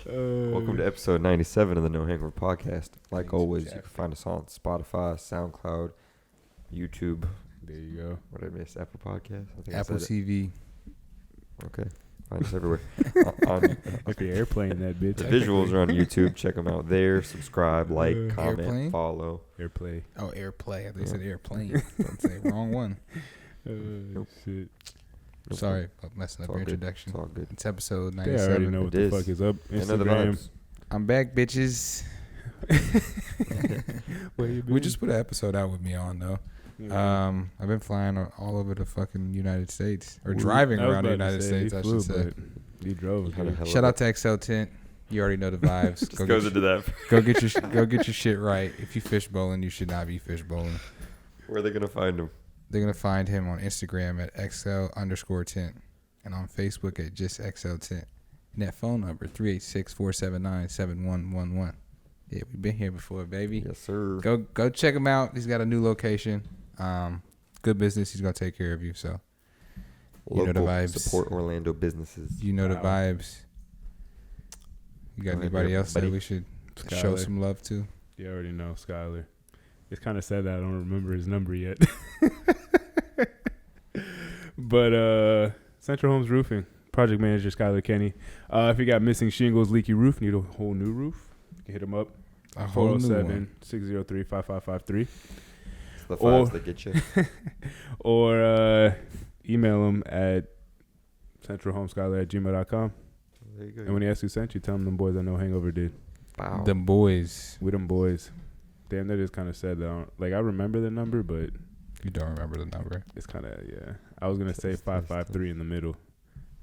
Welcome to episode 97 of the No Hangover podcast. Like always, you can find us on Spotify, SoundCloud, YouTube. There you go. What did I miss? Apple Podcast? I think Apple I said TV. Okay. Find us everywhere. If you're airplane that bitch. The visuals are on YouTube. Check them out there. Subscribe, like, comment, Airplane? follow. Airplay. Oh, airplay. They said airplane. Don't say wrong one. Shit. Sorry about messing up your Good. introduction. It's all good. It's episode They already 97. know what It the is. fuck is up. They know the Instagram. vibes. I'm back, bitches. Where you been? We just put an episode out with me on, though. I've been flying all over the fucking United States. Or driving I was around the about to United say, States, he I flew, should say. but You drove. How the dude. hell Shout out to XL Tent. You already know the vibes. Just goes into that. Go get your shit right. If you fish bowling, you should not be fish bowling. Where are they going to find them? They're going to find him on Instagram at XL_tent and on Facebook at just XL Tent. And that phone number, 386-479-7111. Yeah, we've been here before, baby. Yes, sir. Go check him out. He's got a new location. Good business. He's going to take care of you. So, you know the vibes. Support Orlando businesses. You know the vibes. You got Go ahead, anybody else that buddy. we should Skylar. show some love to? You already know Skylar. It's kind of sad that I don't remember his number yet. But Central Homes Roofing, project manager Skylar Kenny. If you got missing shingles, leaky roof, need a whole new roof, you can hit him up. A whole new one. 407-603-5553. It's the fives that get you. Or email him at centralhomeskylar@gmail.com. There you go. And when he asks who sent you, tell him them boys I know Hangover did. Wow. Them boys. We them boys. Damn, that is kind of sad. That I remember the number, but You don't remember the number. it's kind of, yeah. I was going to say 553 in the middle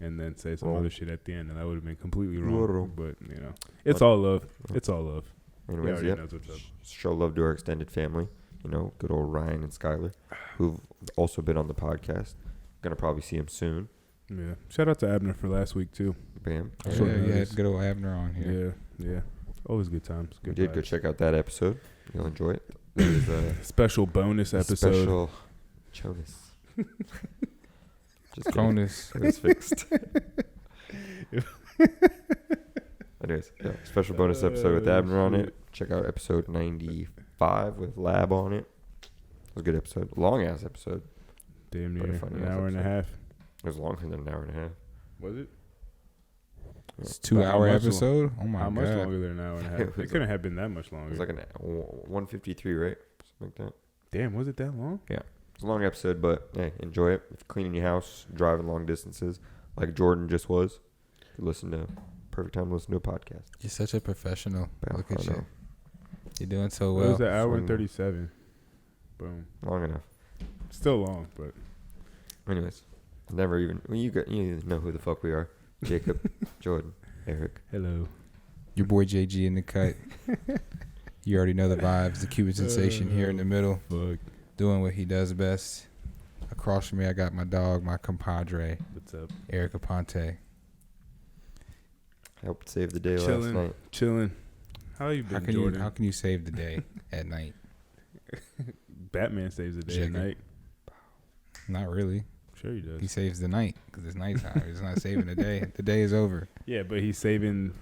and then say some Wrong. other shit at the end, and that would have been completely wrong. Wrong. But, you know, it's all love. It's all love. He Anyways, already yep. knows what's up. Show love to our extended family. You know, good old Ryan and Skylar, who've also been on the podcast. Gonna probably see him soon. Yeah. Shout out to Abner for last week, too. Bam. Yeah, Short you notice. had good old Abner on here. Yeah. Always good times. We Good did go vibes. check out that episode. You'll enjoy it. There is a Special bonus episode. special Jonas. Just kidding. Cronus. It was fixed. Anyways, yeah, special bonus episode with Abner on it. Check out episode 95 with Lab on it. It was a good episode. Long ass episode. Damn What a near funny an ass hour and a episode. half. It was longer than an hour and a half. Was it? It's But how 2-hour much episode. Oh my How much god. longer than an hour and a half? It It was couldn't have been that much longer. It was like 153, right? Something like that. Damn, was it that long? It's a long episode, but hey, enjoy it. If you're cleaning your house, driving long distances, like Jordan just was, perfect time to listen to a podcast. You're such a professional. Yeah, Look at I you. know. You're doing so It was well. an hour and swing. 37. Boom. Long enough. Still long, but Anyways, never even you know who the fuck we are. Jacob, Jordan, Eric. hello. Your boy JG in the cut. You already know the vibes. The Cuban sensation here in the middle, Fuck. doing what he does best. Across from me, I got my dog, my compadre, What's up? Eric Aponte. Helped save the day last night. Chilling. How you been, Jordan? How can you save the day at night? Batman saves the day at Jigger. night. Not really. Sure he does. He saves the night because it's nighttime. He's not saving the day. The day is over. Yeah, but he's saving.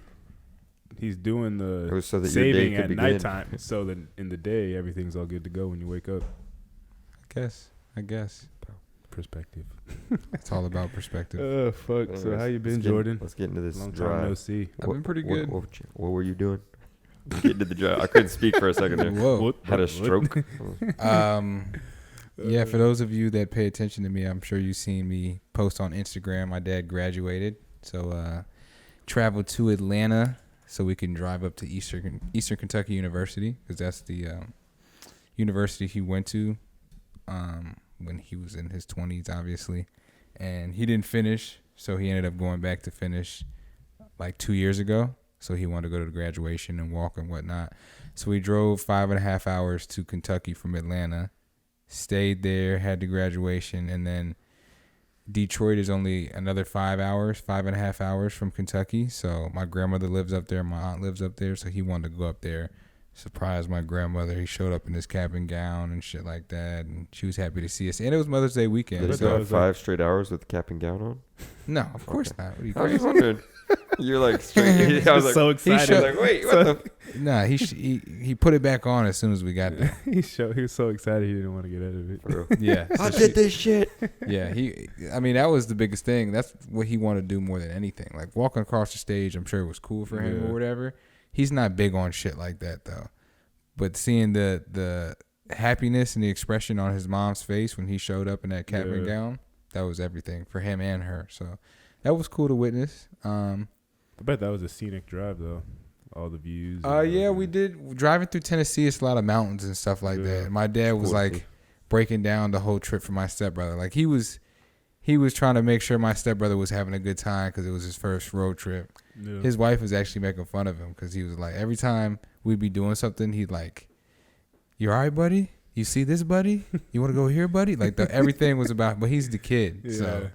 He's doing It the was so that your day saving could at begin. nighttime, so that in the day everything's all good to go when you wake up. I guess. Perspective. It's all about perspective. Oh fuck! So Anyways, how you been, let's get- Jordan? Let's get into this Long time drive. no see. I've been pretty good. What were you doing? Get into the drive. I couldn't speak for a second there. Whoa. Had a stroke. Yeah, for those of you that pay attention to me, I'm sure you've seen me post on Instagram. My dad graduated, so traveled to Atlanta so we can drive up to Eastern Kentucky University because that's the university he went to when he was in his 20s, obviously. And he didn't finish, so he ended up going back to finish like 2 years ago. So he wanted to go to the graduation and walk and whatnot. So we drove 5.5 hours to Kentucky from Atlanta. Stayed there, had the graduation, and then Detroit is only another 5.5 hours from Kentucky. So my grandmother lives up there, my aunt lives up there, so he wanted to go up there, surprise my grandmother. He showed up in his cap and gown and shit like that, and she was happy to see us. And it was Mother's Day weekend. Did he But go that have was 5 straight hours with the cap and gown on? No, of course not. What are you I was crazy? just wondering. You're like straight. I was like, so excited. I was like, wait, what the? Nah, he put it back on as soon as we got there. He was so excited he didn't want to get out of it. For real. Yeah, I did this shit. Yeah, I mean, that was the biggest thing. That's what he wanted to do more than anything. Like walking across the stage, I'm sure it was cool for him or whatever. He's not big on shit like that though. But seeing the happiness and the expression on his mom's face when he showed up in that cap and gown, that was everything for him and her. So that was cool to witness. I bet that was a scenic drive though. All the views. Yeah, we did. Driving through Tennessee, it's a lot of mountains and stuff like that. My dad was like breaking down the whole trip for my stepbrother. Like he was trying to make sure my stepbrother was having a good time because it was his first road trip. Yeah. His wife was actually making fun of him because he was like, every time we'd be doing something, he'd like, "You all right, buddy? You see this, buddy? You want to go here, buddy?" Like everything was about, but he's the kid, so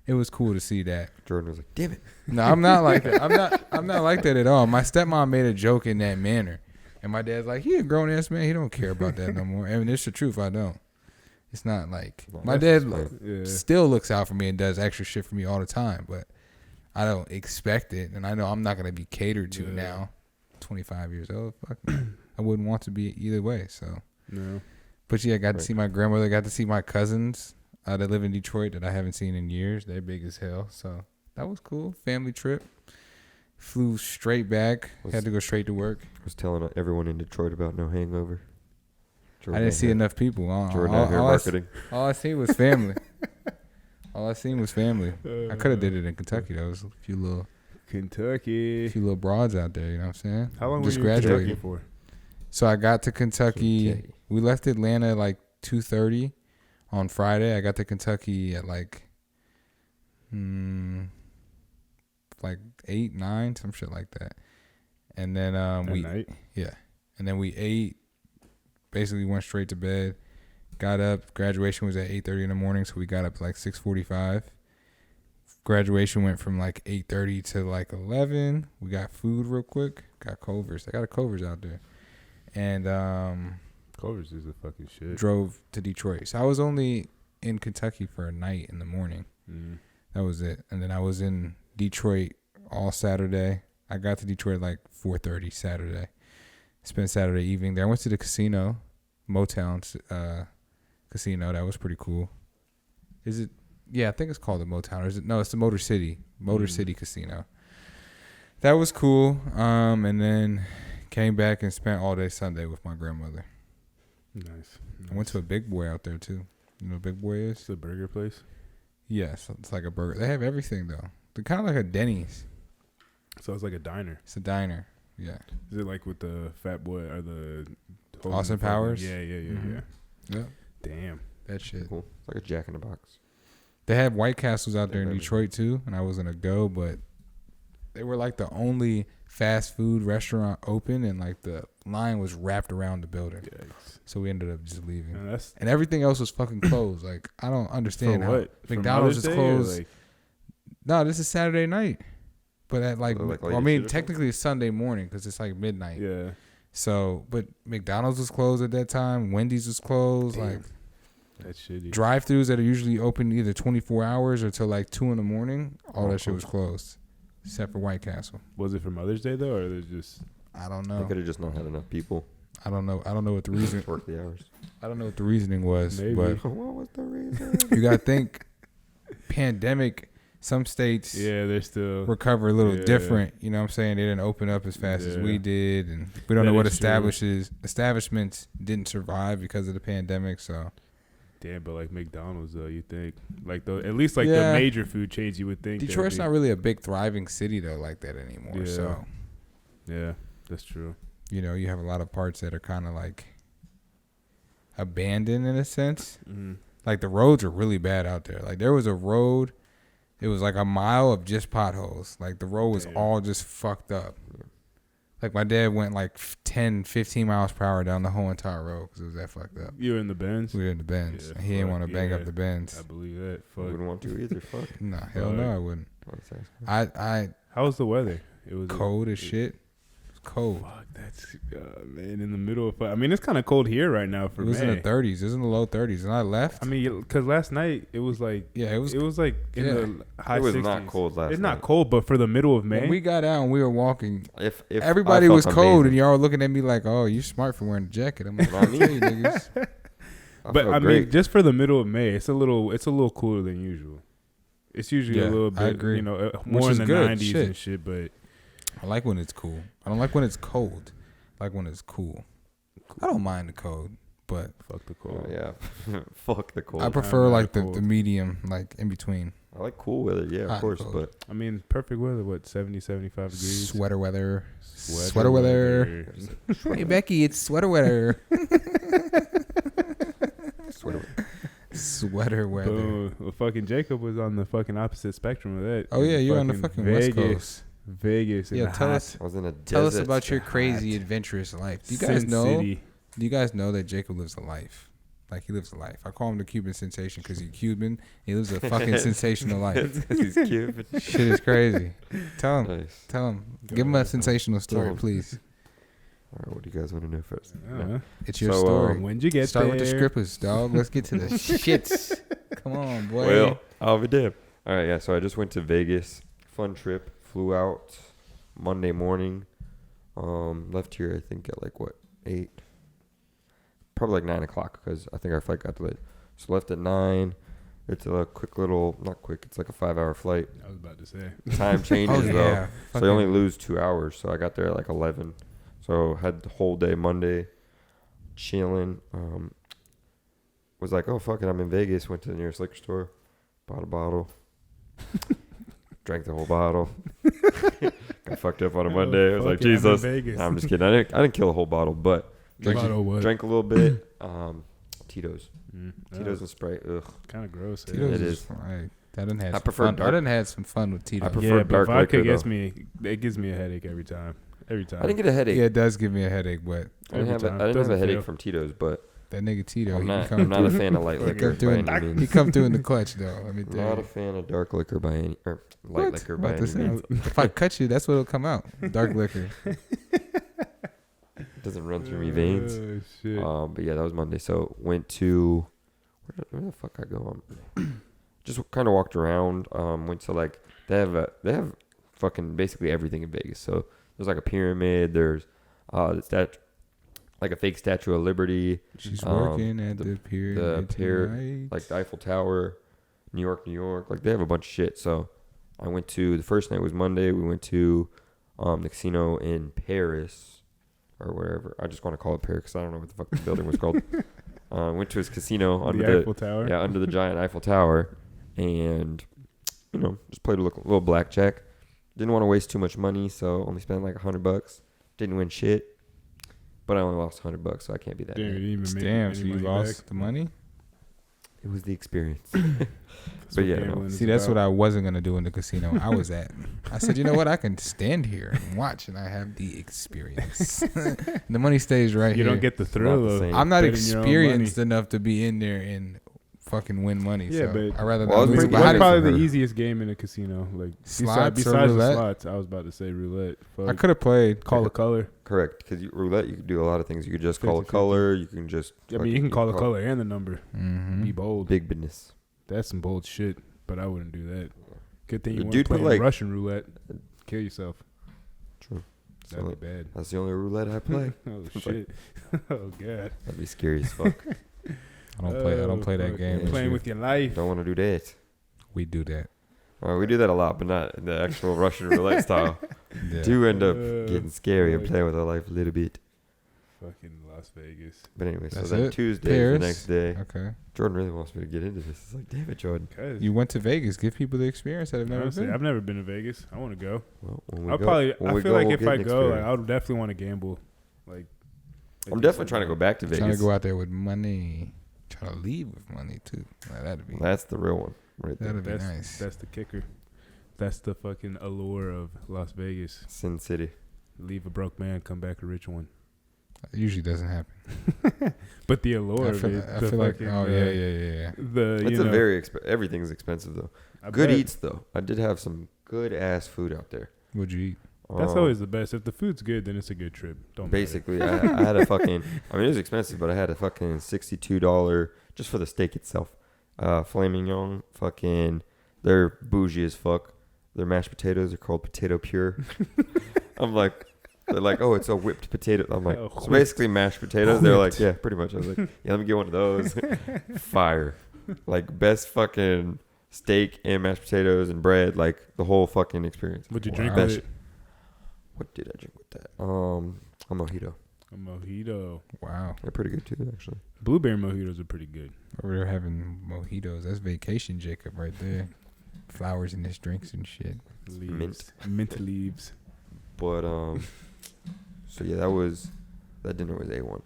it was cool to see that. Jordan was like, "Damn it." No, I'm not like that. I'm not like that at all. My stepmom made a joke in that manner. And my dad's like, he a grown ass man. He don't care about that no more. I mean, it's the truth. I don't. It's not like my dad still looks out for me and does extra shit for me all the time, but I don't expect it. And I know I'm not going to be catered to now. 25 years old. Fuck me. I wouldn't want to be either way. So, no. But yeah, I got to see my grandmother. Got to see my cousins that live in Detroit that I haven't seen in years. They're big as hell. So that was cool. Family trip. Flew straight back. Had to go straight to work. I was telling everyone in Detroit about no hangover. Jordan, I didn't see enough people. Jordan out here marketing. All I seen was family. I could have did it in Kentucky. There was a few little broads out there. You know what I'm saying? How long were you in Kentucky for? So I got to Kentucky. We left Atlanta at like 2:30 on Friday. I got to Kentucky at like 8, 9, some shit like that. And then and then we ate. Basically went straight to bed. Got up. Graduation was at 8:30 in the morning, so we got up like 6:45. Graduation went from like 8:30 to like 11. We got food real quick. Got Culver's. I got a Culver's out there. And Culver's is the fucking shit. Drove to Detroit. So I was only in Kentucky for a night in the morning. That was it. And then I was in Detroit all Saturday. I got to Detroit like 4:30 Saturday. Spent Saturday evening there. I went to the casino, Motown casino. That was pretty cool. Is it? Yeah, I think it's called the Motown. Or is it? No, it's the Motor City Casino. That was cool. And then came back and spent all day Sunday with my grandmother. Nice. I went to a Big Boy out there too. You know what Big Boy is? It's a burger place. Yes, it's like a burger. They have everything though. They're kind of like a Denny's. So it's like a diner. It's a diner. Yeah. Is it like with the Fat Boy or the Austin Powers? Yeah. Yeah. Damn. That shit. Cool. It's like a Jack in the Box. They had White Castles out there in Detroit too, and I was gonna go, but they were like the only fast food restaurant open, and like the line was wrapped around the building. Yikes. So we ended up just leaving. And everything else was fucking closed. Like I don't understand how McDonald's is closed. No, this is Saturday night. But at technically it's Sunday morning because it's like midnight. Yeah. So, but McDonald's was closed at that time. Wendy's was closed. Damn. Like, that's shitty. Drive-thrus that are usually open either 24 hours or till like 2 in the morning. All that shit was closed, except for White Castle. Was it for Mother's Day though, or there's just? I don't know. They could have just not had enough people. I don't know. I don't know what the reason. Work the hours. I don't know what the reasoning was. Maybe. But what was the reason? You gotta think. Pandemic. Some states they're still recover a little different. You know what I'm saying? They didn't open up as fast as we did. And we don't know what establishments didn't survive because of the pandemic. So, damn, but like McDonald's though, you think like at least like the major food chains, you would think Detroit's not really a big thriving city though like that anymore. Yeah. So yeah, that's true. You know, you have a lot of parts that are kind of like abandoned in a sense. Mm-hmm. Like the roads are really bad out there. Like there was a road. It was like a mile of just potholes. Like the road was all just fucked up. Like my dad went like 10, 15 miles per hour down the whole entire road because it was that fucked up. You were in the Benz? We were in the Benz. Yeah, he didn't want to bang up the Benz. I believe that. Fuck. I wouldn't want to either. Fuck. No, hell no, I wouldn't. How was the weather? It was cold as shit. cold. Fuck, that's man in the middle of. I mean, it's kind of cold here right now for It was May. in the 30s. It was in the low 30s, and I left. I mean, because last night it was like yeah, it was. like in the high 60s. It was not cold last It's night. not cold, but for the middle of May, When we got out and we were walking, If everybody I felt was cold, amazing. and y'all were looking at me like, "Oh, you smart for wearing a jacket." I'm like, Not me. "Hey, niggas." but felt I great. mean, just for the middle of May, it's a little cooler than usual. It's usually Yeah, a little I bit, agree. more in is the good. 90s Shit. and shit. But I like when it's cool. I don't like when it's cold. I like when it's cool. I don't mind the cold, but fuck the cold. Yeah, fuck the cold. I prefer I'm not like the cold. medium, like in between. I like cool weather, yeah, Hot of and course, cold. but I mean, perfect weather. What 70, 75 degrees. Sweater weather. Sweater weather. Hey Becky, it's sweater weather. Sweater weather. Boom. Well, fucking Jacob was on the fucking opposite spectrum of that. Oh yeah, you're on the fucking West Coast. Vegas. Yeah, and tell hot us. I was in a Tell us desert. about your hot. crazy adventurous life. Do you guys Sin know? City. Do you guys know that Jacob lives a life? Like he lives a life. I call him the Cuban sensation because he's Cuban. He lives a fucking sensational life. He's Cuban. Shit is crazy. Tell him. Nice. Tell him. Give him a sensational story, him. please. All right, what do you guys want to know first? Uh-huh. It's your So, story. When'd you get Start there? with the scrippers, dog. Let's get to the shits. Come on, boy. Well, I'll be damned. All right, yeah. So I just went to Vegas. Fun trip. Flew out Monday morning. Left here I think at like what 8, probably like 9 o'clock because I think our flight got delayed. So left at 9. It's a quick little, not quick. It's like a 5-hour flight. I was about to say. Time changes Oh though, yeah. so you only lose 2 hours. So I got there at like 11. So had the whole day Monday, chilling. Was like, oh fuck it, I'm in Vegas. Went to the nearest liquor store, bought a bottle, drank the whole bottle. Got fucked up on a Monday. I was like, Fuck it, I'm in Jesus. Vegas. Nah, I'm just kidding. I didn't kill a whole bottle, but drank a little bit. Tito's, Tito's and Sprite. Ugh. Kind of gross. eh? Tito's It is is. fine. I didn't have I some prefer fun. dark- I didn't have some fun with Tito's. I prefer Yeah, but dark vodka liquor, gets though. it gives me a headache every time. Every time. I didn't get a headache. Yeah, it does give me a headache, but I didn't have time. a Doesn't headache fail. from Tito's, but that nigga Tito, I'm he not come a through. fan of light He liquor come through by any he means. come through in the clutch though. Let me tell Not you. a fan of dark liquor by any or light What? liquor I'm by about any to say, means. if I cut you, that's what'll come out. Dark liquor. It doesn't run through me veins. Oh, shit. But yeah, that was Monday. So went to where the fuck I go? Just kind of walked around. Went to like they have fucking basically everything in Vegas. So there's like a pyramid. There's like a fake Statue of Liberty. She's Um, working at the pyramid tonight. Like the Eiffel Tower, New York. Like they have a bunch of shit. So I went to the first night was Monday. We went to the casino in Paris or wherever. I just want to call it Paris because I don't know what the fuck the building was called. Went to his casino under the Eiffel Tower. Yeah, under the giant Eiffel Tower, and just played a little blackjack. Didn't want to waste too much money, so only spent like $100. Didn't win shit, but I only lost $100, so I can't be that Damn, you mad. didn't even make Damn, any so you money lost back. the money? It was the experience. That's But what yeah, gambling no. is See, that's about. what I wasn't gonna do in the casino I was at. I said, you know what? I can stand here and watch, and I have the experience. The money stays right You here. don't get the not thrill the of. same. I'm not betting your own experienced enough to be in there and fucking win money. Yeah, so but- I rather Well, not it's lose. pretty But good. how What's did- probably for the her. easiest game in a casino? Like Slots or besides the roulette? slots, I was about to say roulette. Fuck. I could have played. Call a color. Correct, because roulette you can do a lot of things. You could just call a 50-50. color. You can just. I mean, you can call the color and the number. Mm-hmm. Be bold. Big business. That's some bold shit. But I wouldn't do that. Good thing you Dude, weren't but playing like- Russian roulette. Kill yourself. True. That'd be bad. That's the only roulette I play. Oh It's shit. Oh god. That'd be scary as fuck. I don't play that fuck. game. Yeah. Playing with your life. Don't want to do that. We do that. We do that a lot, but not the actual Russian roulette style. Yeah. Do end up Uh, getting scary and fuck. playing with our life a little bit. Fucking Las Vegas. But anyway, so That's then it? Tuesday, Paris? the next day, Okay. Jordan really wants me to get into this. It's like, damn it, Jordan. Cause You went to Vegas. Give people the experience that have never honestly, been. I've never been to Vegas. I want to go. Well, when we I'll go, probably. when I we feel go, like we'll if get I an go, like, experience. I would definitely want to gamble. Like I'm you definitely said, trying to go back to Vegas. Trying to go out there with money. Trying to leave with money too. Now, that'd be. That's the real one, right there. That'd be That's nice. that's the kicker. That's the fucking allure of Las Vegas. Sin City. Leave a broke man, come back a rich one. It usually doesn't happen. But the allure I of feel, it. I the feel like. fucking, Oh yeah. The It's you a know, very everything's expensive though. I Good bet. eats though. I did have some good ass food out there. What'd you eat? That's always the best. If the food's good, then it's a good trip. Don't basically. I had a fucking. I mean, it was expensive, but I had a fucking $62 just for the steak itself. Filet mignon, fucking. They're bougie as fuck. Their mashed potatoes are called potato pure. I'm like, they're like, oh, it's a whipped potato. I'm like, so basically mashed potatoes. They're like, yeah, pretty much. I was like, yeah, let me get one of those. Fire, like best fucking steak and mashed potatoes and bread, like the whole fucking experience. What'd you drink with it? What did I drink with that? A mojito. A mojito. Wow. They're pretty good too, actually. Blueberry mojitos are pretty good. Over there having mojitos. That's vacation, Jacob, right there. Flowers in his drinks and shit. Leaves. Mint leaves. But so yeah, that dinner was A1.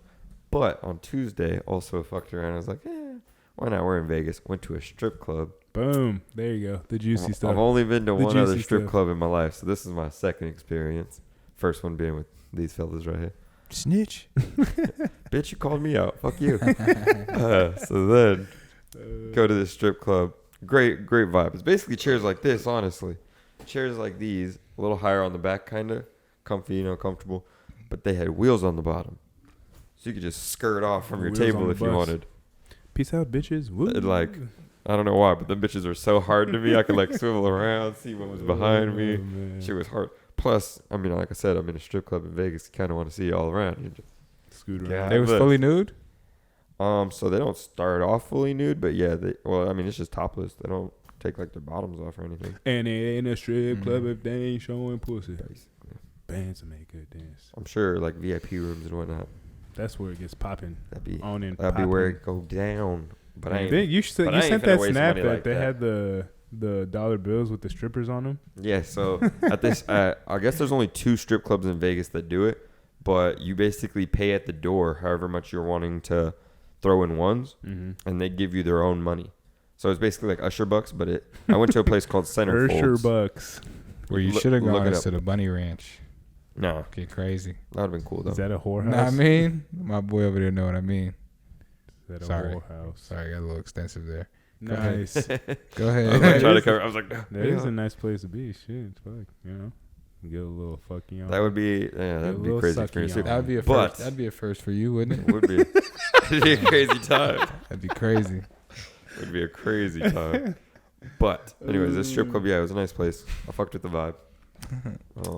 But on Tuesday, also fucked around. I was like, why not? We're in Vegas. Went to a strip club. Boom. There you go. The juicy stuff. I've only been to one other strip club in my life, so this is my second experience. First one being with these fellas right here. Snitch. Bitch, you called me out. Fuck you. So then, go to this strip club. Great vibe. It's basically chairs like this, honestly. Chairs like these, a little higher on the back, kind of. Comfy, comfortable. But they had wheels on the bottom. So you could just skirt off from your table if you wanted. Peace out, bitches. Woo. Like, I don't know why, but the bitches are so hard to me. I could like swivel around, see what was behind me. Man. Shit was hard. Plus, I mean, like I said, I'm in a strip club in Vegas. You kind of want to see all around. You just scoot around. Yeah. They was fully nude? So they don't start off fully nude, but yeah, it's just topless. They don't take like their bottoms off or anything. And it ain't a strip club if they ain't showing pussy. Basically. Bands to make good dance. I'm sure like VIP rooms and whatnot. That's where it gets popping. That'd be popping. where it go down. But I ain't. You sent finna that waste snap money like they that. had the dollar bills with the strippers on them. Yeah, so at this, I guess there's only 2 strip clubs in Vegas that do it, but you basically pay at the door however much you're wanting to throw in ones, and they give you their own money. So it's basically like Usher Bucks, but I went to a place called Centerfolds. Usher Bucks. Where you should have gone to the Bunny Ranch. No. Get crazy. That would have been cool, though. Is that a whorehouse? Know what I mean? My boy over there know what I mean. Is that a Sorry. whorehouse? Sorry, got a little extensive there. Nice. Go I ahead. was like trying to cover. I was like, That is a nice place to be. Shit, fuck, get a little fucking on. that would be that'd be a crazy experience. sucky That would be a But- first. That'd be a first for you, wouldn't it? It would be. It'd be a crazy time. That'd be crazy. It would be a crazy time. But anyways, this strip club, it was a nice place. I fucked with the vibe.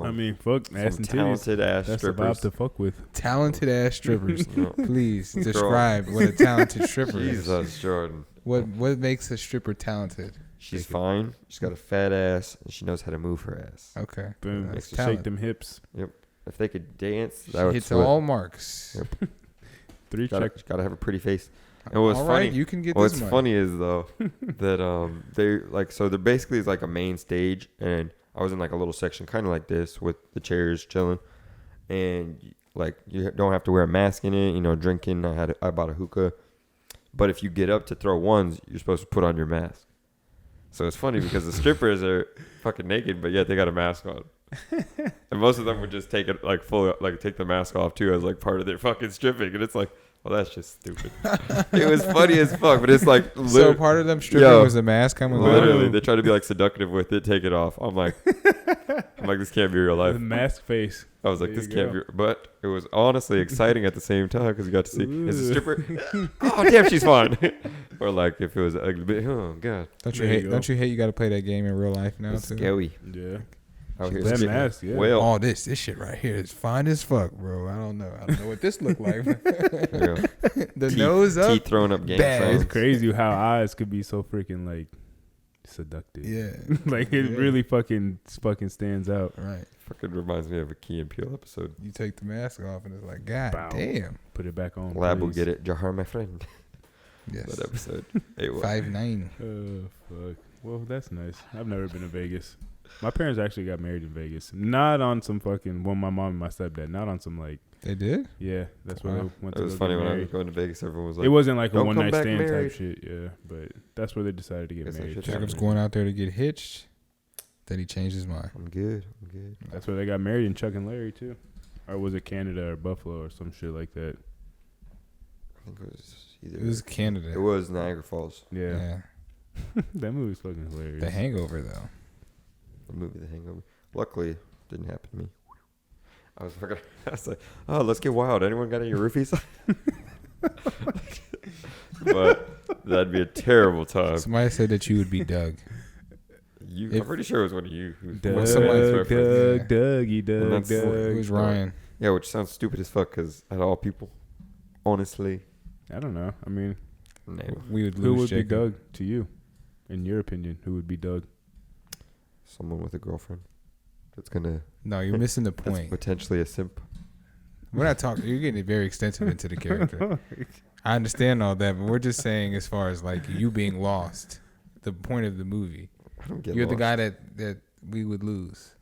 I mean, fuck, ass some and titties. talented ass That's the strippers. vibe to fuck with. Talented ass strippers. You know, Please Girl. describe what a talented stripper is. Jesus, Jordan. What makes a stripper talented? She's fine. She's got a fat ass, and she knows how to move her ass. Okay. Boom. That's Shake talent. them hips. If they could dance, She that would hits sweat. all marks. Yep. Three check. Gotta have a pretty face. And what's All funny? right, you can get What's this money. funny is though that they're basically like a main stage, and I was in like a little section, kind of like this, with the chairs chilling, and like you don't have to wear a mask in it. Drinking. I bought a hookah, but if you get up to throw ones, you're supposed to put on your mask. So it's funny because the strippers are fucking naked, but yet they got a mask on. And most of them would just take it like take the mask off too as like part of their fucking stripping, and it's like, well, that's just stupid. It was funny as fuck, but it's like So part of them stripping was a mask coming on? literally they try to be like seductive with it, take it off. I'm like this can't be real life. The mask face. I was like, There this you can't go. be, but it was honestly exciting at the same time because you got to see is the stripper. Oh damn, she's fine. Or like if it was an ugly bit. Oh god, Don't you There you hate? go. Don't you hate? You got to play that game in real life now it's too. scary. Yeah. Out here, That spitting. mask, yeah. Well, Oh, this shit right here is fine as fuck, bro. I don't know what this look like. yeah. The Teeth- nose up. teeth throwing up gang bad. signs. It's crazy how eyes could be so freaking like seductive. Yeah. Like it Yeah. really fucking stands out. Right. Fucking reminds me of a Key and Peele episode. You take the mask off and it's like, God Bow. damn. Put it back on. Lab will please. get it. Jahar, my friend. Yes. That episode. Hey, what? 5'9". Oh fuck. Well, that's nice. I've never been to Vegas. My parents actually got married in Vegas. Not on some fucking. Well, my mom and my stepdad. Not on some like. They did? Yeah, that's where Wow. they went It to was go funny get when I was married. going to Vegas. Everyone was like, It wasn't like a "Don't one come night back stand married." type shit. Yeah, but that's where they decided to get Guess I married. should Jacob's Yeah. going out there to get hitched. Then he changed his mind. I'm good. I'm good. That's where they got married in Chuck and Larry too, or was it Canada or Buffalo or some shit like that? I think it was either. It was Canada. It was Niagara Falls. Yeah, that movie's fucking hilarious. The Hangover, though. The movie The Hangover. Luckily, Didn't happen to me. I was like, oh, let's get wild. Anyone got any roofies? But that'd be a terrible time. Somebody said that you would be Doug. I'm pretty sure it was one of you. Doug, Dougie, Doug. It was Ryan. Yeah, which sounds stupid as fuck because out of all people, honestly, I don't know. I mean, no. We would lose who would Jacob. be Doug to you? In your opinion, who would be Doug? Someone with a girlfriend that's gonna. No, you're missing the That's point. potentially a simp. We're not talking. You're getting very extensive into the character. I understand all that, but we're just saying as far as like you being lost, the point of the movie. I don't get You're lost. the guy that we would lose.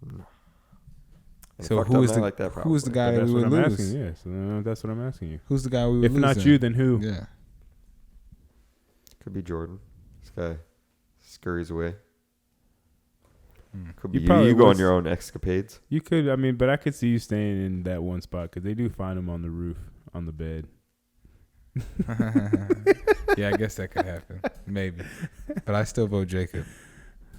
No. So who is the like that, who's the guy that That's we what would I'm lose? asking. Yeah, so that's what I'm asking you. Who's the guy we would If lose? not then? you, then who? Yeah. Could be Jordan. This guy scurries away. Could You be you. probably You go on was- your own escapades. You could. I mean, but I could see you staying in that one spot because they do find him on the roof, on the bed. Yeah, I guess that could happen. Maybe. But I still vote Jacob.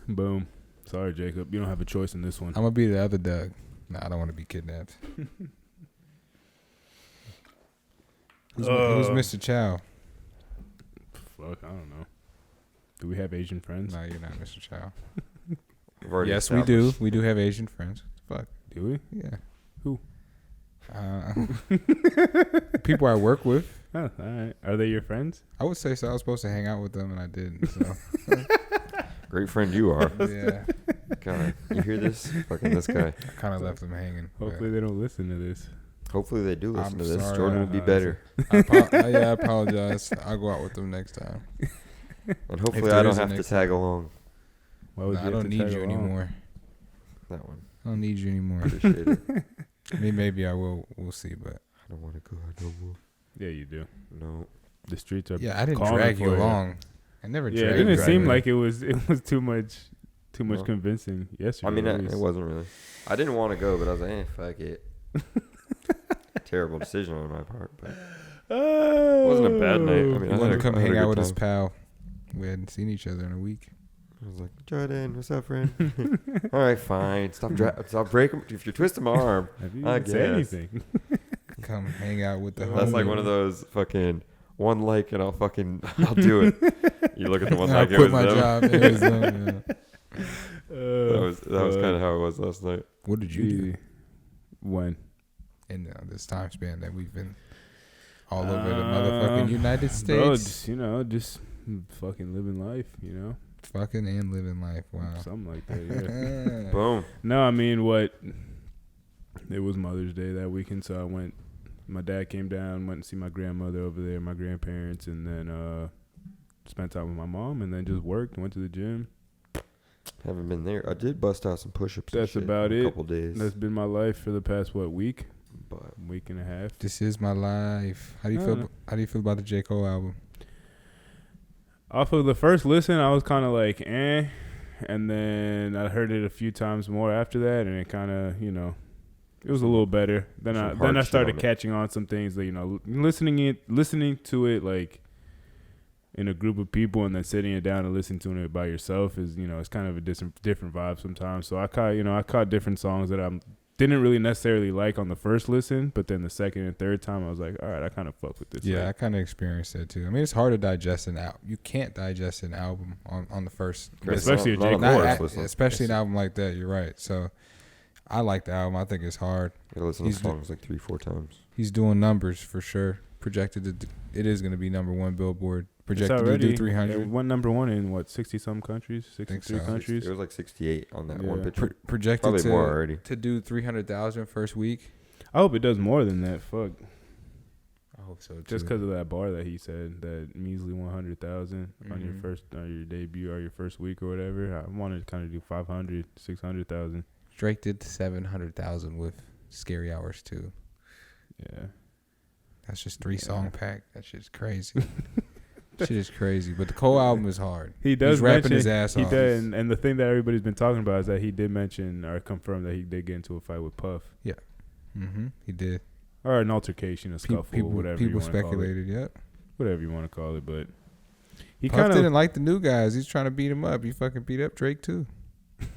Boom. Sorry, Jacob. You don't have a choice in this one. I'm going to be the other Doug. No, I don't want to be kidnapped. Who's Mr. Chow? Fuck, I don't know. Do we have Asian friends? No, you're not Mr. Chow. We've already Yes, we do. established. We do have Asian friends. Fuck. Do we? Yeah. Who? People I work with. Oh, all right. Are they your friends? I would say so. I was supposed to hang out with them, and I didn't. So, Great friend you are. yeah. God, you hear this? Fucking this guy. I kind of left them hanging. Hopefully they don't listen to this. Hopefully they do listen I'm to this. sorry, Jordan I will be know, better. I apologize. I'll go out with them next time. And hopefully there I don't is a have to next tag along. Why would Nah, you I have don't to need tag you along? anymore. That one. I don't need you anymore. Appreciate it. I mean, maybe I will. We'll see. But I don't want to go out no more. Yeah, you do. No. The streets are. yeah, I didn't calling drag for you along. I never Yeah, dragged it didn't you. seem like it was too much No. convincing yesterday. I mean, at it least. wasn't really. I didn't want to go, but I was like, fuck it. Terrible decision on my part, but it wasn't a bad night. I mean, He I wanted had to come I had hang a out good with his time. pal. We hadn't seen each other in a week. I was like, Jordan, what's up, friend? All right, fine. Stop breaking. If you're twisting my arm, Have you I even say guess. anything? Come hang out with the. that's like homie. one of those fucking one like and I'll do it. You look at the one I like it quit was my them. job. It was them, yeah. That was kind of how it was last night. What did you do When? in this time span that we've been all over the motherfucking United States? Bro, just fucking living life, Fucking and living life. Wow. something like that. Yeah. Boom. No, I mean, it was Mother's Day that weekend, so I went. My dad came down, went and see my grandmother over there, my grandparents, and then spent time with my mom, and then just worked, went to the gym. Haven't been there. I did bust out some push-ups. and That's shit about in it. A couple days. That's been my life for the past week But and a half. This is my life. How do you I feel? don't know. How do you feel about the J. Cole album? Off of the first listen, I was kind of like, eh. And then I heard it a few times more after that, and it kind of, it was a little better. Then Some I hard shit started on it. catching on some things that, listening to it like in a group of people, and then sitting it down and listening to it by yourself is, it's kind of a different vibe sometimes. So I caught different songs that I didn't really necessarily like on the first listen, but then the second and third time I was like, all right, I kind of fuck with this. Yeah, I Like, kind of experienced that too. I mean, it's hard to digest an album. You can't digest an album on the first listen. Especially a J. Not on the Cole. first listen. Especially an album like that. You're right. So I like the album. I think it's hard. I listen to songs like 3-4 times. He's doing numbers for sure. Projected to it is going to be number one Billboard. it's Projected to already do 300. It went number one in 60-some countries, 63 so. countries. It was like 68 on that Yeah. one picture. Projected Probably more already. to do 300,000 first week. I hope it does more than that. Fuck. I hope so too. Just because of that bar that he said, that measly 100,000 on your Mhm. first, your debut or your first week or whatever. I wanted to kind of do 500, 600,000. Drake did 700,000 with Scary Hours too. Yeah. That's just 3 Yeah. song pack. That shit's crazy. Shit is crazy. But the Cole album is hard. He does He's rapping mention, his ass he off. did, and the thing that everybody's been talking about is that he did mention or confirm that he did get into a fight with Puff. Mm-hmm. He did. Or an altercation, a scuffle, whatever you people want to call it. speculated. Yep. Whatever you want to call it, but he Puff kind didn't of like the new guys. He's trying to beat him up. He fucking beat up Drake too.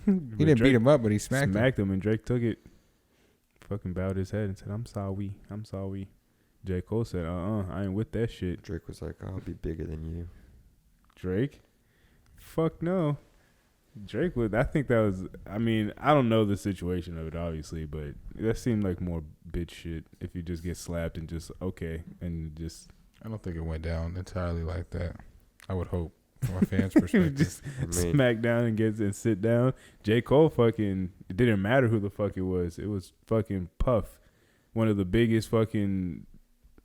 He didn't beat him up, but he smacked him, and Drake took it. Fucking bowed his head and said, "I'm sorry. I'm sorry." J. Cole said, I ain't with that shit. Drake was like, "I'll be bigger than you." Drake? Fuck no. Drake would. I think that was. I mean, I don't know the situation of it, obviously, but that seemed like more bitch shit. If you just get slapped and just okay, and just. I don't think it went down entirely like that. I would hope, from a fan's perspective. Just smack down and sit down. J. Cole fucking. It didn't matter who the fuck it was. It was fucking Puff, one of the biggest fucking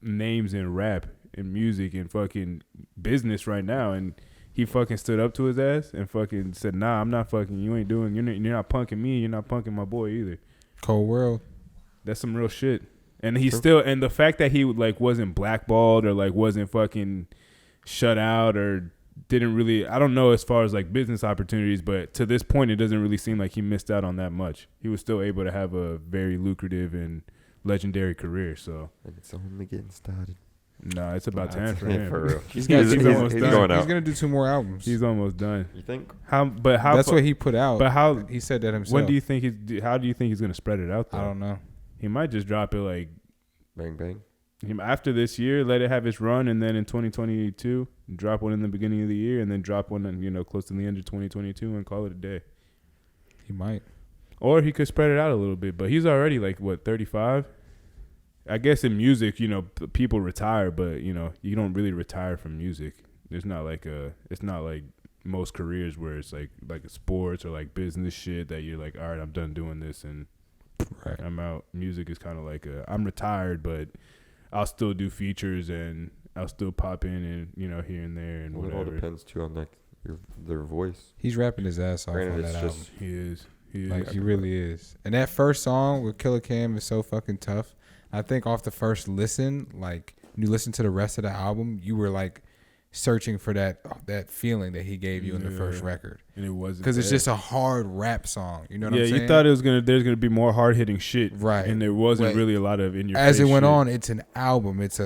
names in rap and music and fucking business right now, and. He fucking stood up to his ass and fucking said, "Nah, I'm not fucking. You're not punking me. You're not punking my boy either." Cold world. That's some real shit. And he still, and the fact that he like wasn't blackballed or like wasn't fucking shut out or didn't really, I don't know as far as like business opportunities, but to this point, it doesn't really seem like he missed out on that much. He was still able to have a very lucrative and legendary career. So, and it's only getting started. No, it's about time for him. For real. He's almost done. He's gonna do 2 more albums. He's almost done. You think? How? That's what he put out. But how? He said that himself. When do you think he's? How do you think he's gonna spread it out? Though? I don't know. He might just drop it like bang bang. After this year, let it have its run, and then in 2022, drop one in the beginning of the year, and then drop one, close to the end of 2022, and call it a day. He might. Or he could spread it out a little bit, but he's already like 35. I guess in music, people retire, but you don't really retire from music. It's not like most careers where it's like a sports or like business shit that you're like, all right, I'm done doing this and I'm out. Music is kind of like I'm retired, but I'll still do features and I'll still pop in and here and there and whatever. It all depends too on their voice. He's rapping his ass off on that album. He is. Like he really is. And that first song with Killer Cam is so fucking tough. I think off the first listen, like when you listen to the rest of the album, you were like searching for that feeling that he gave you in the first record, and it wasn't because it's just a hard rap song. You know what I'm saying? Yeah, you thought there's gonna be more hard hitting shit, right? And there wasn't really a lot of in your. As it went shit. on, it's an album. It's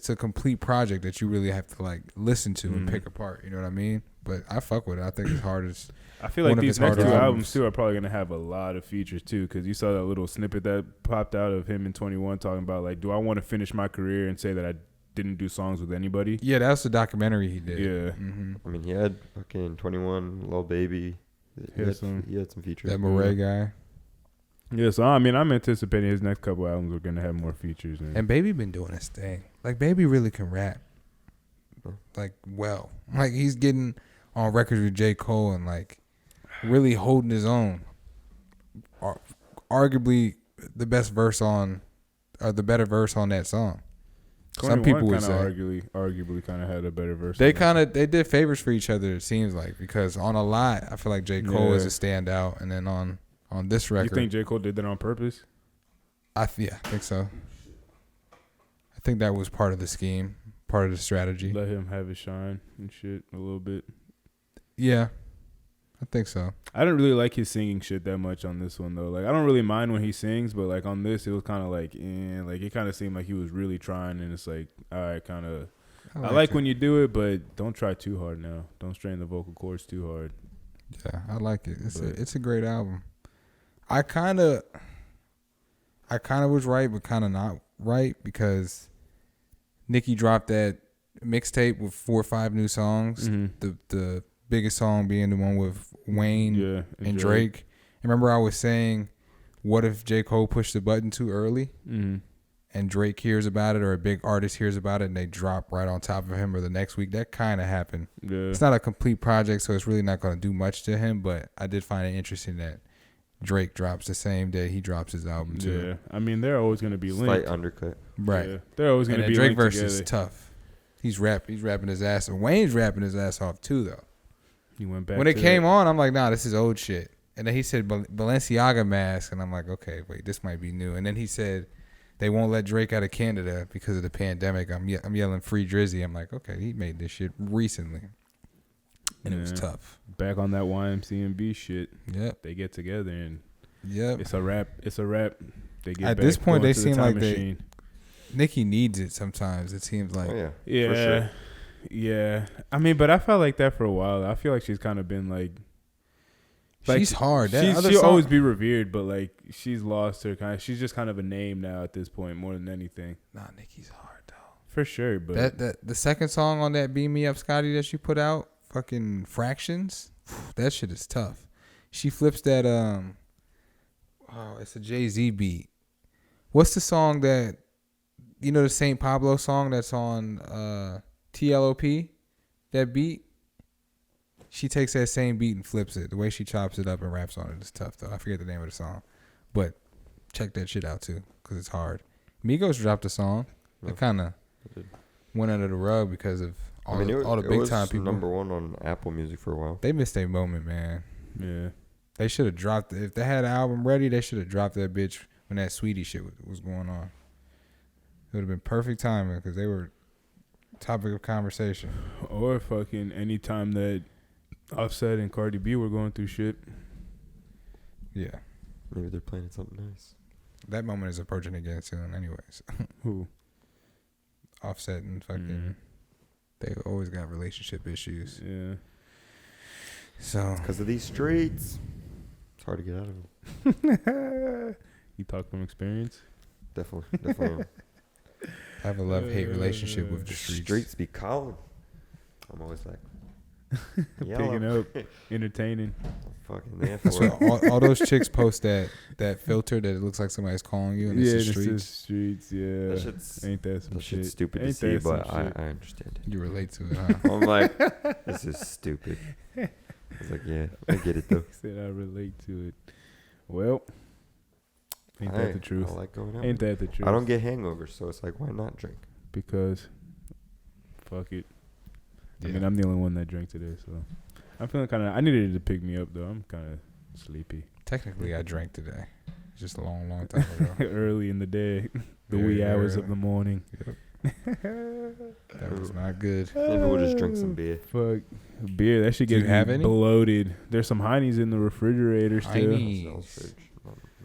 a complete project that you really have to like listen to and pick apart. You know what I mean? But I fuck with it. I think it's hardest. I feel like these next 2 albums too are probably gonna have a lot of features too, because you saw that little snippet that popped out of him in 21 talking about like, do I want to finish my career and say that I didn't do songs with anybody? Yeah, that's the documentary he did. Yeah, I mean, he had fucking 21, Lil Baby. He had some features. That Murray guy. Yeah, so I mean, I'm anticipating his next couple albums are gonna have more features. And Baby been doing his thing. Like Baby really can rap. Like like he's getting on records with J. Cole and like really holding his own. Arguably the best verse on, or the better verse on that song. Some people would say arguably kind of had a better verse. They did favors for each other. It seems like, because on A Lot, I feel like J. Cole is a standout, and then on this record, you think J. Cole did that on purpose? I think so. I think that was part of the scheme, part of the strategy. Let him have his shine and shit a little bit. Yeah, I think so. I didn't really like his singing shit that much on this one though. Like, I don't really mind when he sings, but like on this, it was kind of like, like it kind of seemed like he was really trying, and it's like, all right, kind of. I like when you do it, but don't try too hard now. Don't strain the vocal cords too hard. Yeah, I like it. It's a great album. I kind of was right, but kind of not right, because Nicki dropped that mixtape with 4 or 5 new songs. Mm-hmm. The biggest song being the one with Wayne and Drake. And remember I was saying, what if J. Cole pushed the button too early? Mm-hmm. And Drake hears about it, or a big artist hears about it, and they drop right on top of him, or the next week. That kind of happened. Yeah. It's not a complete project, so it's really not going to do much to him, but I did find it interesting that Drake drops the same day he drops his album too. Yeah, I mean, they're always going to be linked. Slight undercut. Right. Yeah. They're always going to be Drake linked verse together. is tough. He's rapping his ass off. Wayne's rapping his ass off too, though. He went back when it came on, I'm like, nah, this is old shit. And then he said Balenciaga mask, and I'm like, okay, wait, this might be new. And then he said they won't let Drake out of Canada because of the pandemic. I'm yelling free Drizzy. I'm like, okay, he made this shit recently, and it was tough. Back on that YMCMB shit. Yep. They get together and it's a rap. They get at back this point they to seem the time like machine. Nicki needs it sometimes. It seems like for sure. Yeah. I mean, but I felt like that for a while. I feel like she's kind of been like Like, she's hard. She'll always be revered, but like she's lost her kind. She's just kind of a name now at this point, more than anything. Nah, Nicki's hard though. For sure, but that the second song on that "Beam Me Up, Scotty" that she put out, fucking Fractions, that shit is tough. She flips that it's a Jay-Z beat. What's the song that the St. Pablo song that's on TLOP? That beat. She takes that same beat and flips it. The way she chops it up and raps on it is tough, though. I forget the name of the song. But check that shit out, too, because it's hard. Migos dropped a song that kind of went under the rug because of all the big-time people. It was number 1 on Apple Music for a while. They missed their moment, man. yeah. They should have dropped it. If they had an album ready, they should have dropped that bitch when that Sweetie shit was going on. It would have been perfect timing because they were topic of conversation. Or fucking anytime that Offset and Cardi B were going through shit. Yeah. Maybe they're playing something nice. That moment is approaching again soon anyways. Who? Offset and fucking... They always got relationship issues. Yeah. So... Because of these streets. It's hard to get out of them. You talk from experience? Definitely. I have a love-hate relationship with the streets. Streets be calling. I'm always like... Picking up, entertaining. Fucking there That's for what all those chicks post that filter that it looks like somebody's calling you and it's the streets. Streets, yeah. That shit's, Ain't that some that shit? shit's stupid Ain't to see, that some but I shit? understand it. You relate to it, huh? I'm like, this is stupid. I was like, yeah, I get it though. Said I relate to it. Well, ain't that the truth? I like going out. Ain't that the truth? I don't get hangovers, so it's like, why not drink? Because, fuck it. Yeah. I mean, I'm the only one that drank today, so I'm feeling kind of. I needed it to pick me up though. I'm kind of sleepy. Technically, I drank today. It's just a long time ago. Early in the day, the Very wee hours early. of the morning. That was not good. Maybe we'll just drink some beer. Fuck beer. That should Do get you have any? bloated. There's some Heinies in the refrigerator still. Heinies. Smells fridge.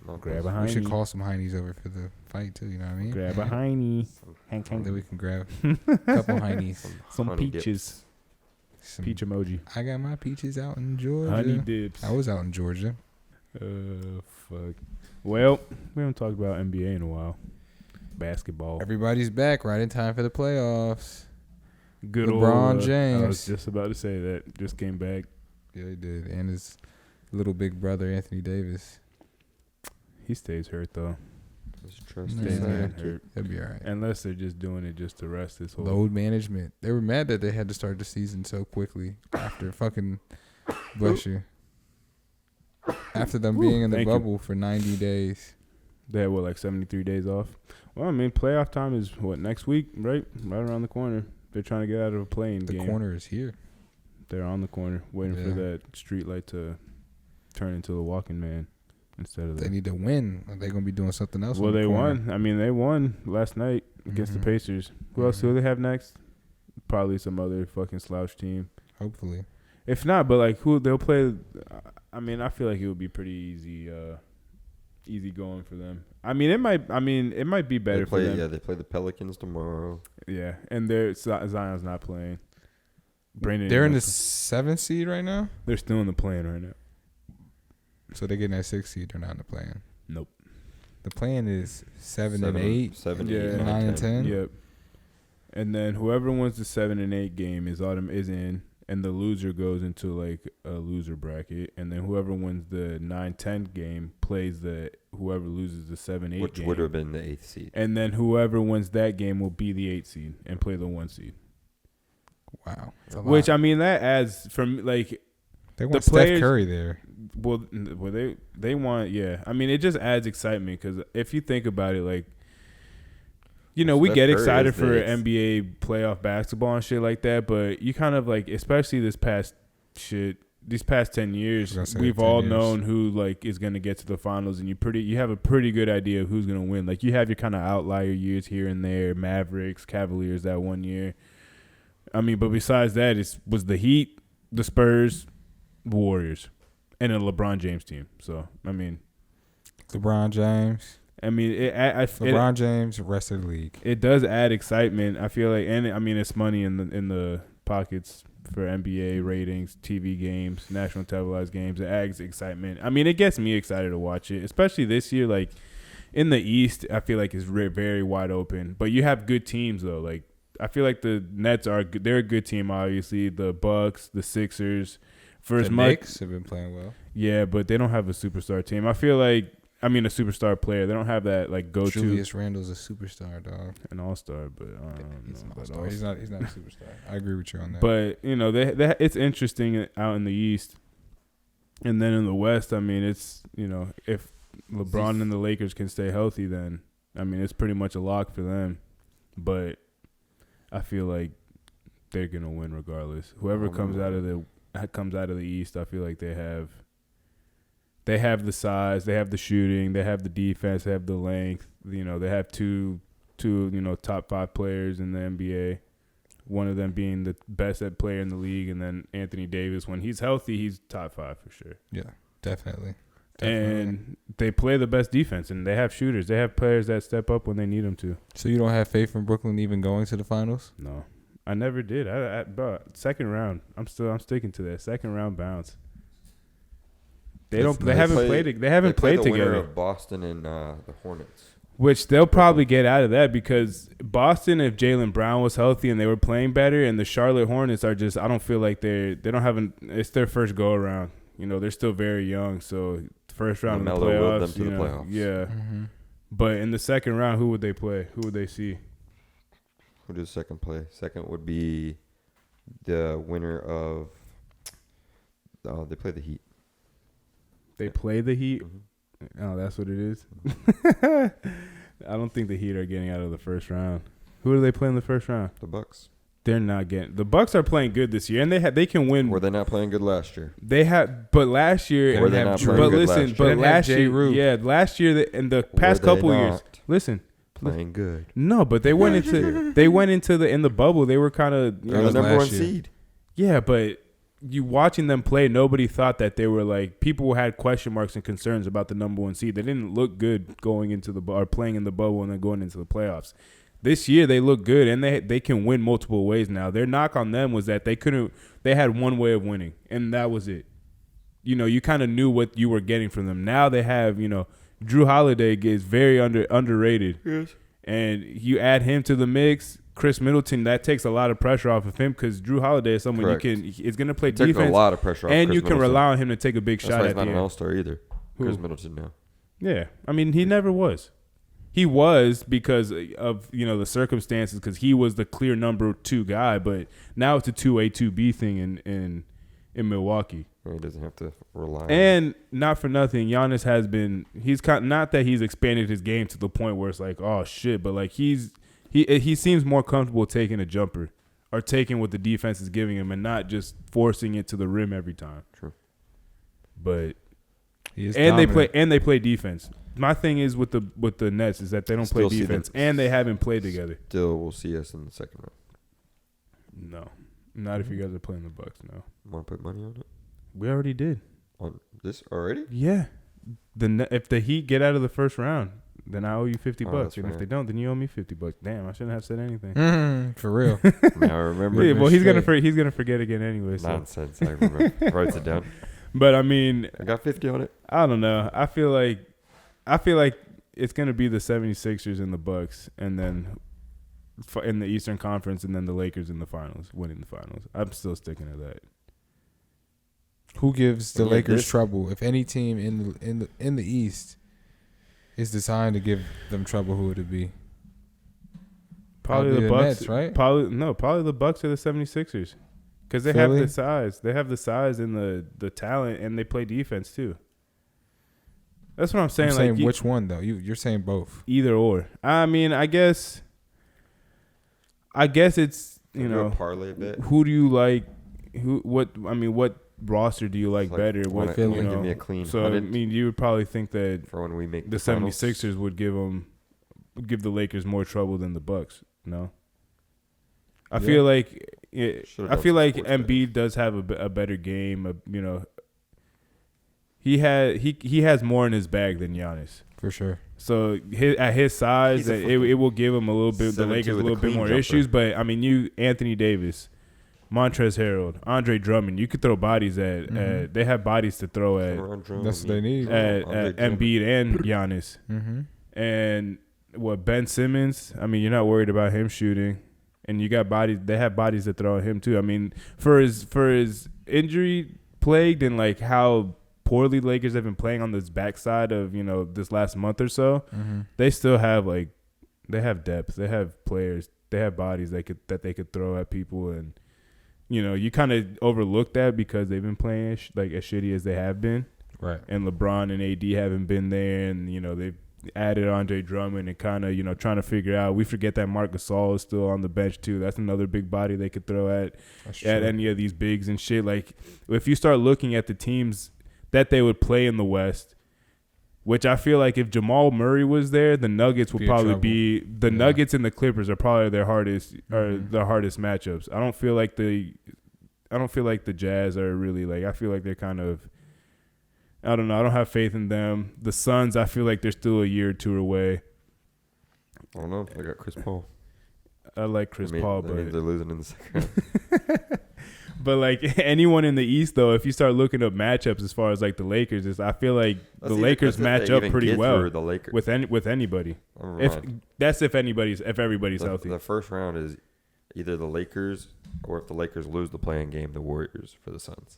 Not Grab a those. Heine. We should call some Heinies over for the fight too. You know what I mean? Grab a Heine. Then we can grab a couple Heinies. Some honey peaches. Some, Peach emoji. I got my peaches out in Georgia. Honey dips. I was out in Georgia. Fuck. Well, we haven't talked about NBA in a while. Basketball. Everybody's back right in time for the playoffs. Good LeBron old, James. I was just about to say that. Just came back. Yeah, he did. And his little big brother, Anthony Davis. He stays hurt though. Just trust Yeah. Stays his hurt. hand. hurt. He'll be all right. Unless they're just doing it just to rest this whole. Load management. They were mad that they had to start the season so quickly after fucking bless you. After them being in the Thank you. bubble for 90 days. They had 73 days off. Well, I mean, playoff time is next week, right? Right around the corner. They're trying to get out of a playing The game. corner is here. They're on the corner, waiting for Yeah. that street light to turn into a walking man instead of. They need to win. Or they're gonna be doing something else. Well, on the they corner. won. I mean, they won last night against the Mhm. Pacers. Who else do they have next? Probably some other fucking slouch team. Hopefully. If not, but like who they'll play. I mean, I feel like it would be pretty easy going for them. I mean, it might be better They play, for them. yeah, they play the Pelicans tomorrow. Yeah, and Zion's not playing. Brandon, They're in the 7th seed right now. They're still in the play-in right now. So they're getting that 6th seed. They're not in the plan. Nope. The plan is 7 and 8. 7, Yeah. 8, 9 and 10. Yep. And then whoever wins the 7 and 8 game is in, and the loser goes into like a loser bracket, and then whoever wins the 9-10 game plays whoever loses the 7-8 which game, would have been the 8th seed. and then whoever wins that game will be the 8 seed and play the 1 seed. Wow. That's a Which lot. I mean that adds from like They want the players- Steph Curry there. well they want I mean it just adds excitement because if you think about it like. You know, we Steph get Curry excited is for the- NBA playoff basketball and shit like that, but you kind of like, especially these past 10 years, I was gonna say we've 10 all years. known who like is going to get to the finals, and you have a pretty good idea of who's going to win. Like you have your kind of outlier years here and there, Mavericks, Cavaliers that one year. I mean, but besides that, it was the Heat, the Spurs, Warriors, and a LeBron James team. So I mean, LeBron James. LeBron James, rest of the league. it does add excitement. I feel like, and I mean, it's money in the pockets for NBA ratings, TV games, national televised games. It adds excitement. I mean, it gets me excited to watch it, especially this year. Like in the East, I feel like it's very wide open. But you have good teams though. Like I feel like the Nets they're a good team. Obviously, the Bucks, the Sixers. For as The much, Knicks have been playing well. yeah, but they don't have a superstar team. I feel like, I mean, a superstar player. They don't have that like go-to. Julius Randle's a superstar, dog. An all-star, but I don't He's an know about all-star. He's not a superstar. I agree with you on that. But you know, they it's interesting out in the East, and then in the West. I mean, it's if LeBron and the Lakers can stay healthy, then I mean it's pretty much a lock for them. But I feel like they're gonna win regardless. Whoever comes out of the East, I feel like they have the size, they have the shooting, they have the defense, they have the length. They have two top 5 players in the NBA. One of them being the best at player in the league, and then Anthony Davis. When he's healthy, he's top 5 for sure. Yeah, definitely. And they play the best defense, and they have shooters. They have players that step up when they need them to. So you don't have faith in Brooklyn even going to the finals? No, I never did. But second round, I'm sticking to that second round bounce. They haven't played. They haven't played the together. Winner of Boston and the Hornets. Which they'll probably get out of that because Boston, if Jaylen Brown was healthy and they were playing better, and the Charlotte Hornets are just, I don't feel like they don't have it's their first go around. They're still very young, so first round in the playoffs. Them to the playoffs. Yeah. Mm-hmm. But in the second round, who would they play? Who would they see? Who does second play? Second would be the winner of. They play the Heat. They play the Heat. Mm-hmm. Oh, that's what it is. I don't think the Heat are getting out of the first round. Who do they play in the first round? The Bucks. They're not getting. The Bucks are playing good this year, and they can win. Were they not playing good last year? They have, but last year. Were they not playing but good listen, last year? but last year, yeah, last year and the past couple years. Listen, playing good. No, but they went into in the bubble. They were kind of they're the number 1 seed. Yeah, but you watching them play, nobody thought that they were like, people had question marks and concerns about the number 1 seed. They didn't look good going into or playing in the bubble and then going into the playoffs. This year they look good, and they can win multiple ways now. Their knock on them was that they had one way of winning, and that was it. You kind of knew what you were getting from them. Now they have, Drew Holiday is very underrated. Yes. And you add him to the mix, Chris Middleton, that takes a lot of pressure off of him because Drew Holiday is someone is going to play defense. Takes a lot of pressure off and Chris you can Middleton. rely on him to take a big shot why at the he's not end. an all-star either. Who? Chris Middleton now. Yeah. I mean, he never was. He was because of, the circumstances, because he was the clear number 2 guy, but now it's a 2A, 2B thing in Milwaukee. He doesn't have to rely on And not for nothing, Giannis has been, not that he's expanded his game to the point where it's like, oh shit, but like he seems more comfortable taking a jumper or taking what the defense is giving him and not just forcing it to the rim every time. True. But he is and dominant. they play defense. My thing is with the Nets is that they don't play defense and they haven't played together. Still, we'll see us in the second round. No, not if you guys are playing the Bucks. No. Want to put money on it? We already did. On this already? Yeah. If the Heat get out of the first round, then I owe you $50. And right. if they don't, then you owe me $50. Damn, I shouldn't have said anything. For real. Now I remember. Yeah, well, he's gonna forget again anyway. So. Nonsense. I remember. Writes it down. But I mean, I got 50 on it. I don't know. I feel like it's gonna be the 76ers and the Bucks, and then in the Eastern Conference, and then the Lakers in the finals, winning the finals. I'm still sticking to that. Who gives the Lakers trouble? If any team in the East is designed to give them trouble, who would it be? Probably the Bucks, Nets, right? Probably the Bucks or the 76ers. Because they have the size. They have the size and the talent, and they play defense too. That's what I'm saying. I'm saying which one though? You're saying both. Either or. I mean, I guess it's parlay a bit. Who do you like? What roster do you like better? What give me a clean. So I mean, you would probably think that for when we make the 76ers would give the Lakers more trouble than the Bucks. No. I feel like Embiid does have a better game. He has more in his bag than Giannis for sure. So at his size, it will give him a little bit. The Lakers a little bit more issues. But I mean, Anthony Davis, Montrezl Harrell, Andre Drummond. You could throw bodies at they have bodies to throw That's what they need. at Embiid and Giannis. Mm-hmm. And Ben Simmons, I mean, you're not worried about him shooting. And you got bodies, they have bodies to throw at him too. I mean, for his injury plagued and like how poorly the Lakers have been playing on this backside of, this last month or so, they still have they have depth. They have players. They have bodies that they could throw at people. And, you kind of overlook that because they've been playing as shitty as they have been. Right. And LeBron and AD haven't been there. And, they've added Andre Drummond and kind of, trying to figure out. We forget that Marc Gasol is still on the bench too. That's another big body they could throw at any of these bigs and shit. Like, if you start looking at the teams that they would play in the West, which I feel like if Jamal Murray was there, the Nuggets would probably be the Nuggets and the Clippers are probably their hardest matchups. I don't feel like the Jazz are really I feel like they're kind of, I don't know. I don't have faith in them. The Suns, I feel like they're still a year or two away. I don't know. I got Chris Paul. I like Chris Paul, but they're losing in the second round. But anyone in the East, though, if you start looking up matchups as far as the Lakers, I feel like the Lakers match up pretty well with anybody. If everybody's healthy. The first round is either the Lakers or if the Lakers lose the play-in game, the Warriors for the Suns.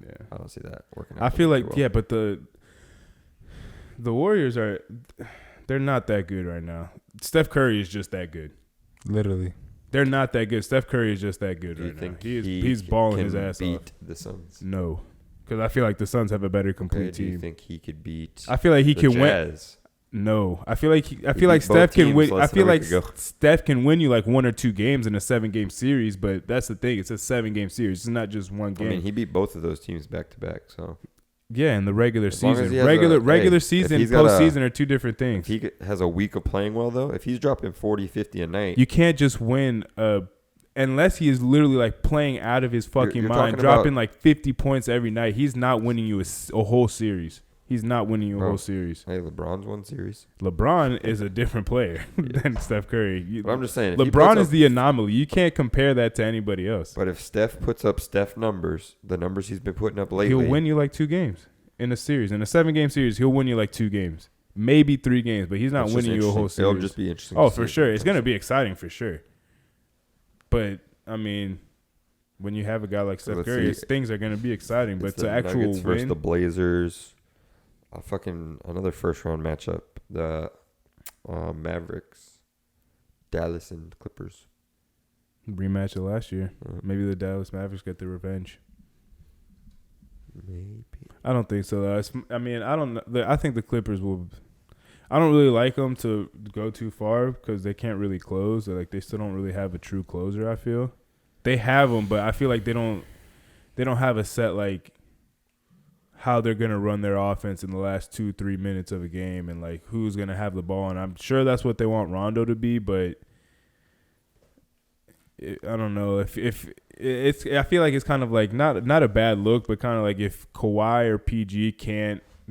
Yeah, I don't see that working out. I feel like but the Warriors they're not that good right now. Steph Curry is just that good. Literally. They're not that good. Steph Curry is just that good right now. He's balling his ass off. Beat the Suns? No, because I feel like the Suns have a better complete team. Do you think he could beat? I feel like he can Jazz? win. No, I feel like Steph can win. I feel like Steph can win you 1 or 2 games in a 7-game series. But that's the thing; it's a 7-game series. It's not just one game. I mean, he beat both of those teams back to back. So yeah, in the regular season, regular season and postseason are two different things. If he has a week of playing well, though, if he's dropping 40, 50 a night, you can't just win unless he is literally playing out of his fucking mind, dropping 50 points every night. He's not winning you a whole series. He's not winning you a whole series. Hey, LeBron's won series. LeBron is a different player than Steph Curry. But I'm just saying, LeBron is the anomaly. You can't compare that to anybody else. But if Steph puts up Steph numbers, the numbers he's been putting up lately, he'll win you 2 games in a series. In a 7-game series, he'll win you 2 games, maybe 3 games. But he's not winning you a whole series. It'll just be interesting. Oh, for sure, it's gonna be exciting for sure. But I mean, when you have a guy like Steph Curry, things are gonna be exciting. But to actual Nuggets win, versus the Blazers, another first round matchup. The Mavericks, Dallas, and Clippers. Rematch of last year. Maybe the Dallas Mavericks get their revenge. Maybe. I don't think so. I don't know. I think the Clippers will. I don't really like them to go too far because they can't really close. They still don't really have a true closer. I feel they have them, but I feel like they don't have a set how they're gonna run their offense in the last 2-3 minutes of a game and who's gonna have the ball. And I'm sure that's what they want Rondo to be, but I don't know if it's. I feel like it's kind of not a bad look, but kind of if Kawhi or PG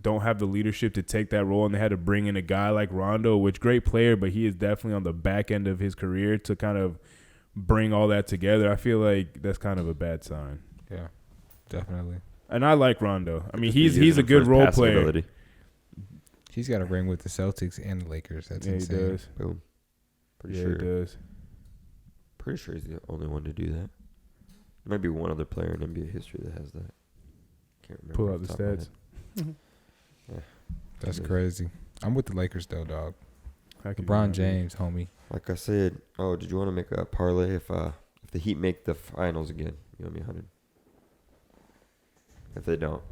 don't have the leadership to take that role, and they had to bring in a guy like Rondo, which great player, but he is definitely on the back end of his career to kind of bring all that together. I feel like that's kind of a bad sign. Yeah, definitely. And I like Rondo. I mean, he's a good role player. Ability. He's got a ring with the Celtics and the Lakers. That's insane. He does. Boom. Pretty He does. Pretty sure he's the only one to do that. There might be one other player in NBA history that has that. Can't remember. Pull out the stats. Yeah. That's crazy. I'm with the Lakers though, dog. LeBron LeBron James, homie. Like I said, did you want to make a parlay if the Heat make the finals again? You owe me 100. If they don't,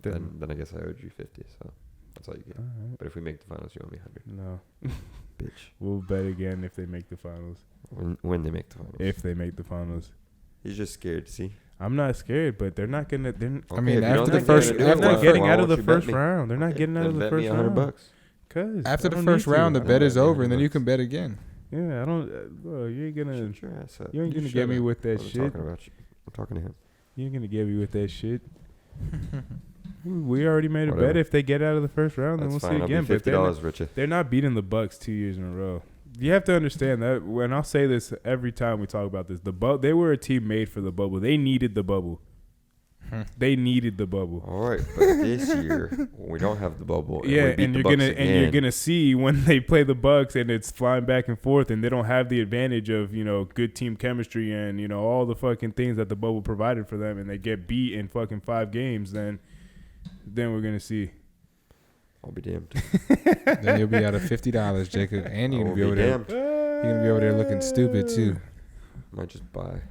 then I guess I owed you 50. So that's all you get. All right. But if we make the finals, you owe me 100. No. Bitch. We'll bet again if they make the finals. When they make the finals. If they make the finals. He's just scared. See. I'm not scared, but they're not gonna. I mean, after the first, they're not getting out of the first round. They're not getting out of the first round. $100. Cause after the first round, the bet is over, and then you can bet again. Yeah, I don't. Bro, you ain't gonna. Shut your ass up. You ain't gonna get me with that shit. I'm talking about you. I'm talking to him. You ain't gonna get me with that shit. We already made a Whatever. bet. If they get out of the first round, then That's we'll fine. see again. I'll be $50, But Richard. they're not beating the Bucks 2 years in a row. You have to understand that when I'll say this every time we talk about this, they were a team made for the bubble. They needed the bubble. They needed the bubble. All right, but this year we don't have the bubble. Yeah, and you're gonna see when they play the Bucks and it's flying back and forth, and they don't have the advantage of good team chemistry and all the fucking things that the bubble provided for them, and they get beat in fucking 5 games. Then we're gonna see. I'll be damned. Then you'll be out of $50, Jacob, and you're gonna be over there. You're gonna be over there looking stupid too. Might just buy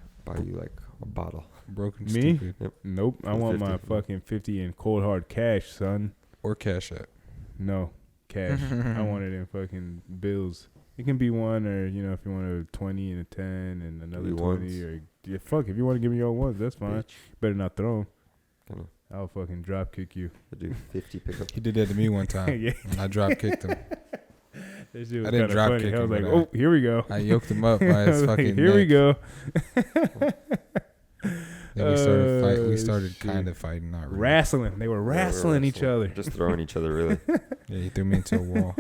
you like a bottle. Broken Me? stupid. Yep. Nope. I want my fucking 50 in cold hard cash, son. Or Cash App. No, cash. I want it in fucking bills. It can be one, or if you want a 20 and a 10 and another 20, or fuck, if you want to give me your own ones, that's fine. Bitch. Better not throw them. Kinda. I'll fucking drop kick you. I do 50 pickup. He did that to me one time. Yeah. And I drop kicked him. That shit was I didn't kinda drop funny. kick I was him, like, but oh, here we go. I yoked him up by I his was like, fucking here we neck. go. Then we started fight. We Oh, started shit. kind of fighting, not really. Wrestling. They were wrestling each other. Just throwing each other, really. Yeah, he threw me into a wall.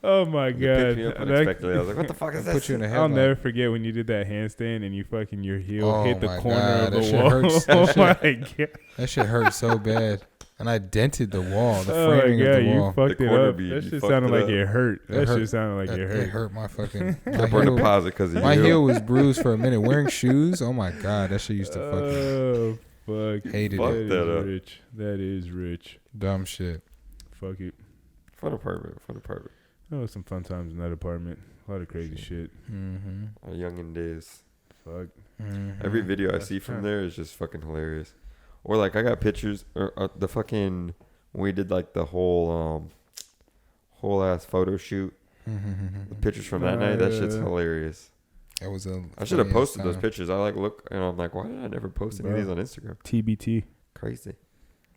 Oh my You picked me god. up unexpectedly. I was like, what the fuck is Put this? you in a I'll headlock. never forget when you did that handstand and you fucking your heel Oh hit the my corner God, of that the shit wall. hurts. Oh That my god. That shit hurt so bad. And I dented the wall, the Oh my framing of god, the you wall. fucked The it corner up. bead, That you shit fucked sounded it like up. it hurt. It That hurt. shit sounded like it It hurt. hurt my fucking. I put in a pause because of My you. heel was bruised for a minute. Wearing shoes, oh my god, that shit used to fucking Oh fuck. hated Fuck it. that is up. rich. That is rich. Dumb shit. Fuck it. Fun apartment. Oh, some fun times in that apartment. A lot of crazy shit. Mm-hmm. Our youngin' days. Fuck. Every video I That's see from time. there is just fucking hilarious. Or like I got pictures or the fucking when we did like the whole ass photo shoot. The pictures from that night. That shit's hilarious. That was a. I should have funny-ass posted those time. pictures. I like look and I'm like, why did I never post any of these on Instagram? TBT. Crazy.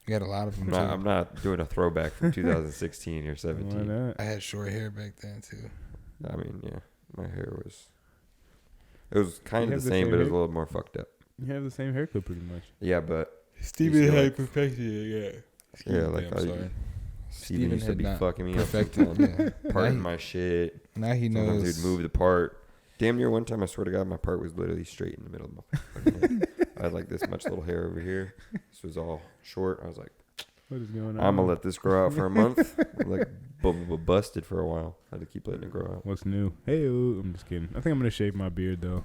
You had a lot of them. I'm not doing a throwback from 2016 or Why 17. not? I had short hair back then too. I mean, yeah, my hair was. It was kind You of have the the same, same but it was hair? a little more fucked up. You have the same haircut pretty much. Yeah, but Steven had had perfected it. Yeah. yeah, like I'm sorry. Steven Steven used to had be not fucking me perfected. up, Yeah. parting my shit. Now he Sometimes knows. he'd move the part. Damn near one time, I swear to God, my part was literally straight in the middle of my fucking head. I had like this much little hair over here. This was all short. I was like, What is going on? I'm gonna let this grow out for a month. Like, busted for a while. I had to keep letting it grow out. What's new? Hey, I'm just kidding. I think I'm gonna shave my beard though.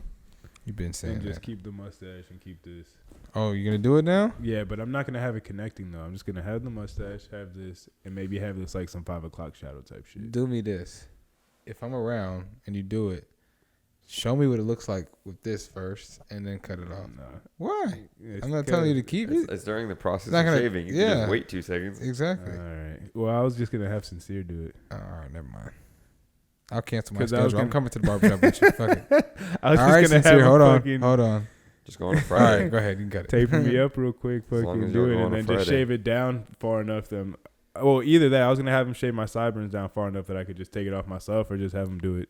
You've been saying And just that. keep the mustache and keep this. Oh, you're gonna do it now? Yeah, but I'm not gonna have it connecting though. I'm just gonna have the mustache, have this, and maybe have this like some 5 o'clock shadow type shit. Do me this. If I'm around and you do it, show me what it looks like with this first, and then cut it off. Nah. Why? It's I'm not telling you to keep it. It's during the process not of gonna- shaving. You can yeah. just wait 2 seconds. Exactly. All right. Well, I was just gonna have Sincere do it. All right, never mind. I'll cancel my 'Cause I was schedule. I'm gonna- coming to the barbershop with you. Fuck it. I was All just right, gonna Sincere, have hold him on. fucking Hold on. Just go on a All Friday. right, go ahead. You can cut it. taper me up real quick, As long fucking as do you're it, going and on then just Friday. shave it down far enough. Well, either that, I was gonna have him shave my sideburns down far enough that I could just take it off myself, or just have him do it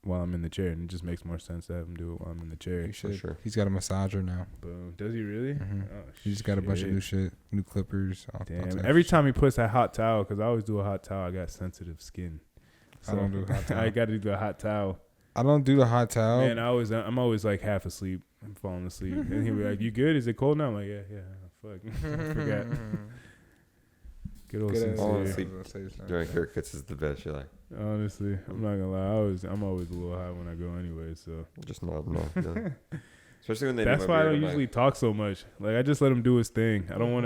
while I'm in the chair. And it just makes more sense to have him do it while I'm in the chair. You should. sure. He's got a massager now. Boom. Does he really? Mhm. Oh, He just got a bunch of shit. new shit, new clippers. All Damn. types Every of time he puts that hot towel, because I always do a hot towel, I got sensitive skin. I don't do a hot towel. I got to do the hot towel. shit. I don't do the hot towel. Man, I'm always like half asleep. I'm falling asleep. And he'll be like, "You good? Is it cold now?" I'm like, "Yeah. Fuck. I forgot." Good old Good ass- Honestly, Sincere. During haircuts is the best. You're like, Honestly, I'm not gonna lie. I'm always a little high when I go anyway. So just nod no. Especially when they that's do my why I beard, don't I'm usually like, talk so much. Like I just let him do his thing. I don't want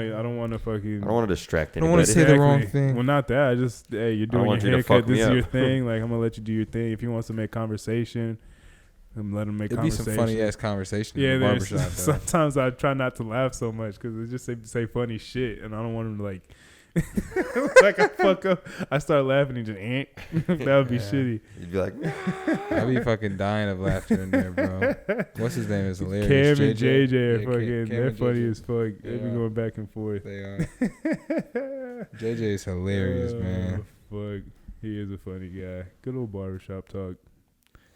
to fucking. I don't want to distract I don't anybody. wanna say the wrong thing. Well, not that. I just hey, you're doing want your you to haircut. fuck me This is your up. thing. Like I'm gonna let you do your thing. If he wants to make conversation, I'm let him make It'd be conversation. some funny ass conversation Yeah, in the there's barbershop. though. sometimes I try not to laugh so much because they just say funny shit, and I don't want him to like, like I fuck up. I start laughing and just that would be Yeah. shitty. You'd be like, I'd be fucking dying of laughter in there, bro. What's his name? Is hilarious. Cam and JJ are Yeah, fucking. Cam They're and funny JJ. as fuck. They be Yeah. going back and forth. They are. JJ is hilarious, man. Fuck, he is a funny guy. Good old barbershop talk.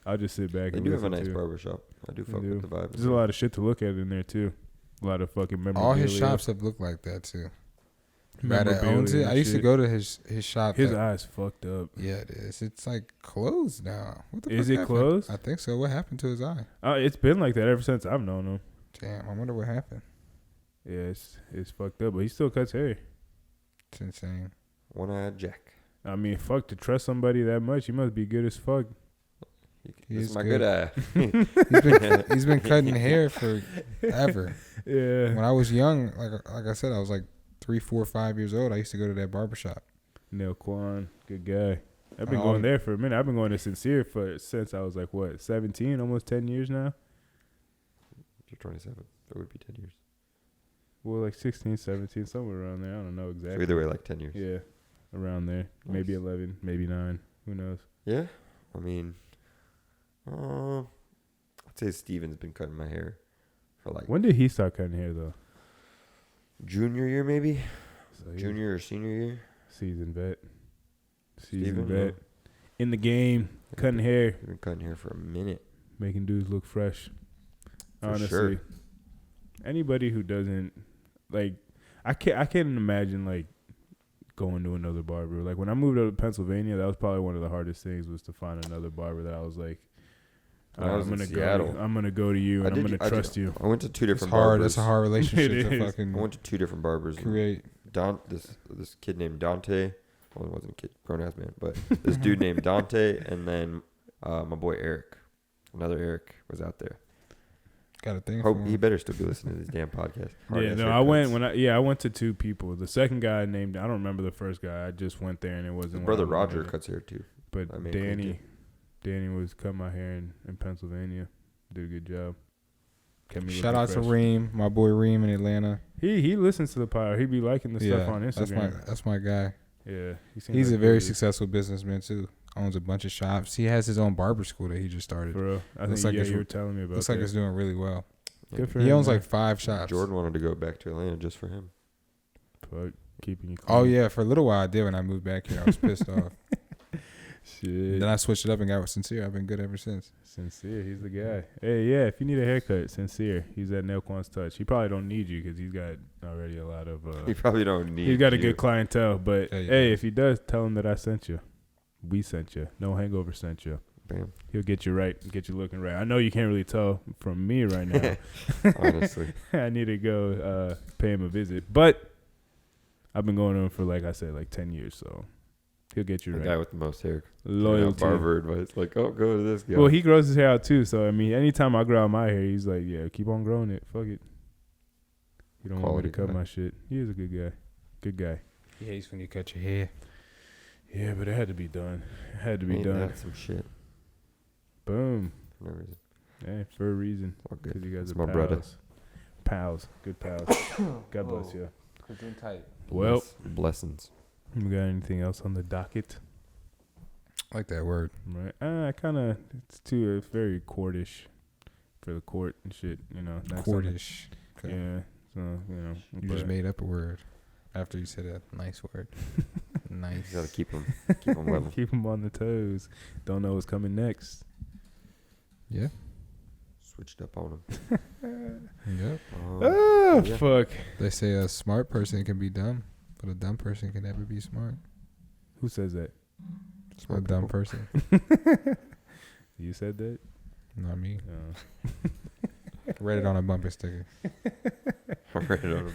I'll just sit back they and do have a listen nice to. barbershop. I do They fuck do. with the vibe. There's a lot of shit to look at in there too. A lot of fucking memorabilia. All his shops have looked like that too. Guy that owns it. I used to go to his shop. His eyes fucked up. Yeah, it is. It's like closed now. What the Is fuck it happened? closed? I think so. What happened to his eye? It's been like that ever since I've known him. Damn, I wonder what happened. Yeah, it's fucked up, but he still cuts hair. It's insane. One-eyed Jack. I mean, fuck, to trust somebody that much, you must be good as fuck. This is my good eye. He's been cutting hair forever. Yeah. When I was young, like I said, I was like 3, 4, 5 years old. I used to go to that barbershop. Neil Kwan, good guy. I've been going there for a minute. I've been going to Sincere since I was like, 17, almost 10 years now? You're 27. That would be 10 years. Well, like 16, 17, somewhere around there. I don't know exactly. So either way, like 10 years. Yeah, around there. Nice. Maybe 11, maybe 9. Who knows? Yeah? I mean, I'd say Steven's been cutting my hair for like... When did he start cutting hair, though? Junior year, maybe? So Junior or senior year? Seasoned vet. Steven, Vet. In the game, cutting hair. He's been cutting hair for a minute. Making dudes look fresh. For Honestly. sure. Anybody who doesn't, like, I can't imagine, like, going to another barber. Like, when I moved up to Pennsylvania, that was probably one of the hardest things, was to find another barber that I was like, When I was in Seattle. I'm gonna go to you, and I'm gonna trust you. I went to two different It's hard. barbers. That's a hard relationship It to is. fucking I went to two different barbers. create. This kid named Dante. Well, it wasn't a kid, grown ass man, but this dude named Dante, and then my boy Eric. Another Eric was out there. Got a thing for Hope him. he better still be listening to this damn podcast. Yeah, no, I went to two people. The second guy named, I don't remember the first guy. I just went there and it wasn't. His what brother I wanted. Roger cuts hair too. But I mean, Danny was cutting my hair in Pennsylvania. Did a good job. Kept me Shout looking out to fresh. Reem, my boy Reem in Atlanta. He listens to the pod. He be liking the stuff on Instagram. That's my guy. Yeah, He's a very successful businessman too. Owns a bunch of shops. He has his own barber school that he just started. For real. I Looks think like you were telling me about. Looks like it's doing really well. Good for He him, owns man. like 5 shops. Jordan wanted to go back to Atlanta just for him. Fuck, keeping you clean. Oh yeah, for a little while I did when I moved back here. I was pissed off. Shit. Then I switched it up and got with Sincere. I've been good ever since. Sincere, he's the guy. Hey, yeah, if you need a haircut, Sincere, he's at Nail Quan's Touch. He probably don't need you because he's got already a lot of. He probably don't need. He's got a you. good clientele, but Yeah, he hey, does. if he does, tell him that I sent you. We sent you. No Hangover sent you. Bam. He'll get you right, get you looking right. I know you can't really tell from me right now. Honestly, I need to go pay him a visit, but I've been going to him for, like I said, like 10 years, so he'll get you the right. guy with the most hair. Loyalty. Barber advice, like, oh, go to this guy. Well, he grows his hair out too, so I mean, anytime I grow out my hair, he's like, yeah, keep on growing it. Fuck it. You don't want me to cut my shit. He is a good guy. Good guy. He hates when you cut your hair. Yeah, but it had to be done. It had to be Ain't done. that some shit. Boom. For no reason. Hey, for a reason. All good. Because you guys It's are my pals. brother. Pals. Good pals. God bless you. Tight. Well, blessings. we got anything else on the docket? I like that word. Right. It's very courtish for the court and shit, you know. Not something- Courtish. Okay. Yeah. So, you know. You just made up a word after you said a nice word. Nice. You gotta keep them level. Keep them on the toes. Don't know what's coming next. Yeah. Switched up on them. Yep. Yeah. Fuck. They say a smart person can be dumb, but a dumb person can never be smart. Who says that? Smart a dumb people. person. You said that? Not me. Oh. Read it on a bumper sticker. I read it on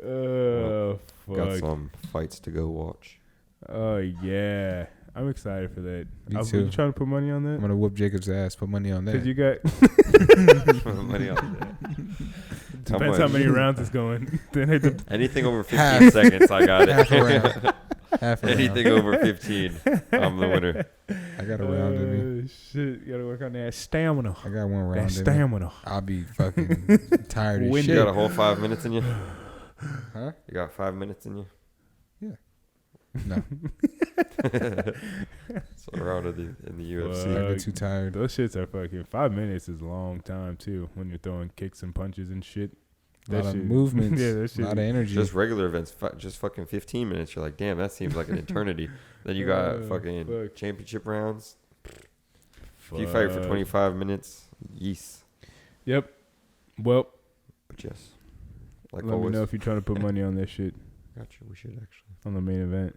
Oh, Got fuck. some fights to go watch. Oh, yeah. I'm excited for that. Me Are too. you trying to put money on I'm that? gonna whoop Jacob's ass. Put money on that. Because you got... Money on that. Depends how many rounds it's going. Then it dep- Anything over 15 Half. seconds, I got Half a it. round. Half a Anything round. over 15, I'm the winner. I got a round in me. Shit, you gotta work on that stamina. I got one That round in me. stamina. I'll be fucking tired as Winded. You shit. got a whole 5 minutes in you? Huh? You got 5 minutes in you? No. So around in the UFC. I Fuck. get too tired. Those shits are fucking... 5 minutes is a long time, too, when you're throwing kicks and punches and shit. A lot of shit- movements. Yeah, that A shit. lot of energy. Just regular events, just fucking 15 minutes. You're like, damn, that seems like an eternity. Then you got fucking fuck. championship rounds. If you fight for 25 minutes, yes. Yep. Well, But yes, Like Let always. me know if you're trying to put money on this shit Gotcha. We should actually. on the main event.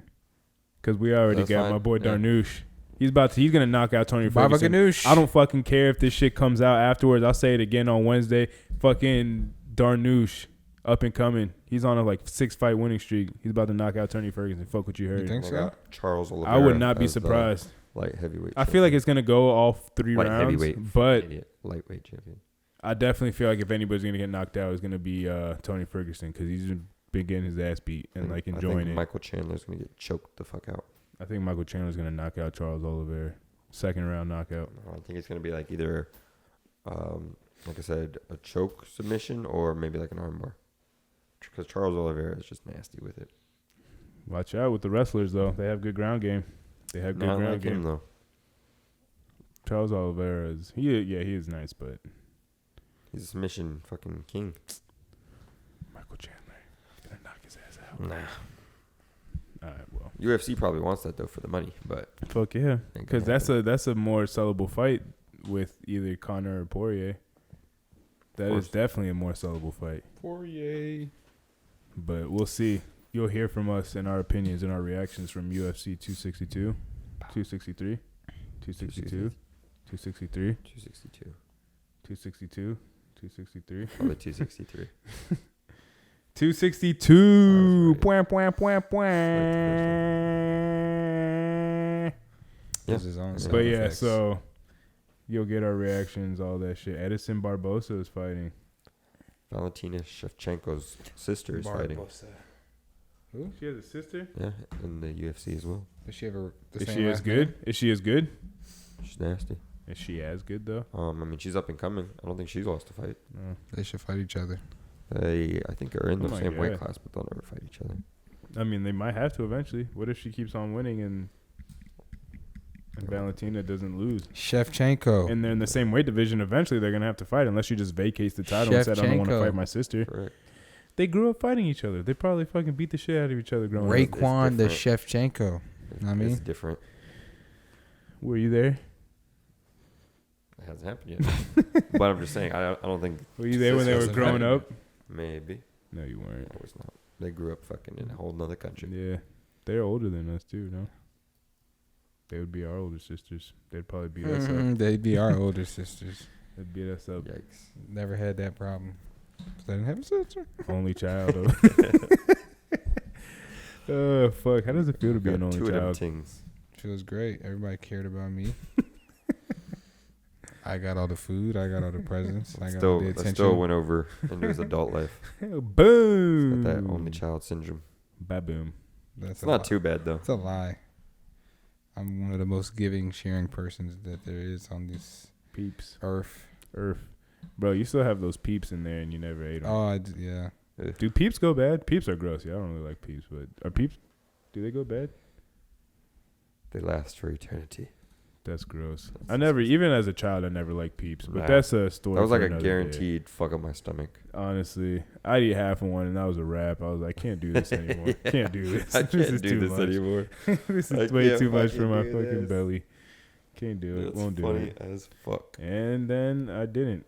Because we already That's got fine. my boy Yeah. Darnouche. He's gonna knock out Tony Baba Ferguson. Ganoush. I don't fucking care if this shit comes out afterwards. I'll say it again on Wednesday. Fucking Darnouche, up and coming. He's on a 6-fight winning streak. He's about to knock out Tony Ferguson. Fuck what you heard. You think I so? got Charles Oliveira. I would not be as the surprised. Light heavyweight. I feel like it's gonna go all 3 light rounds, heavyweight, but idiot. Lightweight champion. I definitely feel like if anybody's gonna get knocked out, it's gonna be Tony Ferguson because he's been getting his ass beat and I enjoying think it. Michael Chandler's gonna get choked the fuck out. I think Michael Chandler's gonna knock out Charles Oliveira, 2nd round knockout. I think it's gonna be like either, like I said, a choke submission or maybe like an armbar. Because Charles Oliveira is just nasty with it. Watch out with the wrestlers though; they have good ground game. They have good Not ground like game. him though. Charles Oliveira he is nice, but He's a submission fucking king. Michael Chandler is gonna knock his ass out. Nah. All right, well, UFC probably wants that though for the money, but fuck yeah, ain't gonna because that's a more sellable fight with either Conor or Poirier. That is definitely a more sellable fight. Poirier. But we'll see. You'll hear from us and our opinions and our reactions from UFC 262, 263, 262, 263, 262. 262, 263, Probably 263. 262. That was right. Bwah, bwah, bwah, bwah. This is on. Yeah. But yeah, effects. so you'll get our reactions, all that shit. Edison Barbosa is fighting. Valentina Shevchenko's sister is fighting. Who? She has a sister? Yeah, in the UFC as well. Does she have the Is same she as last good? name? Is she as good? She's nasty. Is she as good though? I mean, she's up and coming. I don't think she's lost a fight. No. They should fight each other. They, I think, are in the Oh my same weight God. class, but they'll never fight each other. I mean, they might have to eventually. What if she keeps on winning and Valentina doesn't lose? Shevchenko. And they're in the same weight division. Eventually, they're gonna have to fight unless she just vacates the title and said, "I don't want to Shevchenko. fight my sister." Correct. They grew up fighting each other. They probably fucking beat the shit out of each other growing up. Raekwon the It's Shevchenko. Know what I mean? It's different. Were you there? It hasn't happened yet. But I'm just saying, I don't think. Were you there when they were Sisters growing fighting. up? Maybe. No, you weren't. I was not. They grew up fucking in a whole nother country. Yeah, they're older than us too. No, they would be our older sisters. They'd probably beat us up. They'd be our older sisters. They'd beat us up. Yikes. Never had that problem. They didn't have a sister. Only child. Oh fuck! How does it feel to be an Got only two of them child? things. Feels great. Everybody cared about me. I got all the food. I got all the presents. I got all Still, the that attention. still went over into his adult life. Boom! Got that only child syndrome. Baboom. That's It's not too bad though. It's a lie. I'm one of the most giving, sharing persons that there is on this Peeps. earth. Bro, you still have those peeps in there and you never ate them. Oh, yeah. Do peeps go bad? Peeps are gross. Yeah, I don't really like peeps, but are peeps? Do they go bad? They last for eternity. That's gross. I never, even as a child, I never liked peeps. But Nah. that's a story. That was for like a another day. guaranteed fuck up my stomach. Honestly, I'd eat half of one, and that was a wrap. I was like, can't do this anymore. Can't do this. I This can't is do too this much. anymore. This I is way can't too much for fucking my do fucking this. belly. Can't do it. That's Won't do funny it. as fuck. And then I didn't.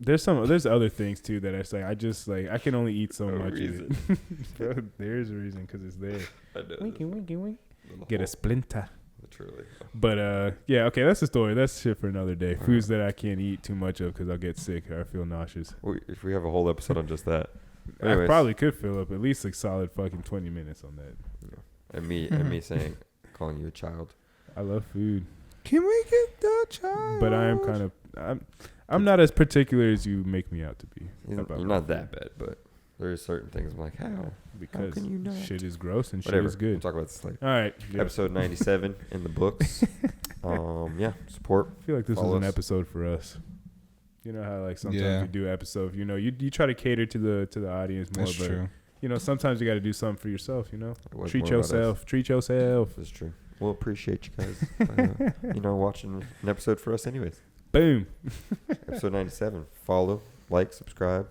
There's other things too that I just like I can only eat so No much reason. of it. Bro, there is a reason because it's there. I know. Winky, winky, wink. Little Get a hole. splinter. Literally. But yeah, okay, that's the story. That's shit for another day. All Foods that I can't eat too much of because I'll get sick or I feel nauseous. If we have a whole episode on just that. I Anyways. probably could fill up at least like solid fucking 20 minutes on that. And me saying, calling you a child. I love food, Can we get the child? but I am kind of I'm not as particular as you make me out to be. You're about not my that bad, but there's certain things I'm like, how? because can you not? shit is gross and Whatever. shit is We'll good. talk about this later. All right, yeah. Episode 97 in the books. Yeah, support. I feel like this was Follow an us. episode for us. You know how like sometimes Yeah. you do episodes, you know, you try to cater to the audience more, That's but true. you know, sometimes you got to do something for yourself, you know. It was Treat more about us. yourself. Treat yourself. That's true. We'll appreciate you guys, watching an episode for us anyways. Boom. Episode 97. Follow, like, subscribe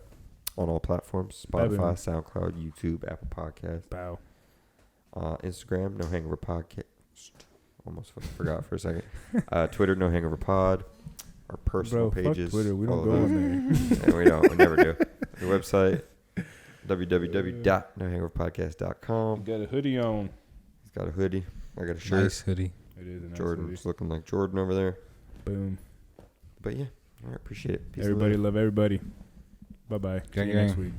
on all platforms. Spotify, Boom. SoundCloud, YouTube, Apple Podcasts. Bow. Instagram, No Hangover Podcast. Almost forgot for a second. Twitter, No Hangover Pod. Our personal Bro, pages. fuck Twitter. We don't follow go those. on there. And we don't. We never do. The website. www.nohangoverpodcast.com. Got a hoodie on. He's got a hoodie. I got a shirt. Nice hoodie. It is a nice Jordan's hoodie. looking like Jordan over there. Boom. But yeah, all right, appreciate it. Peace and Everybody love. love everybody. Bye bye. See Gang, you next gang. week.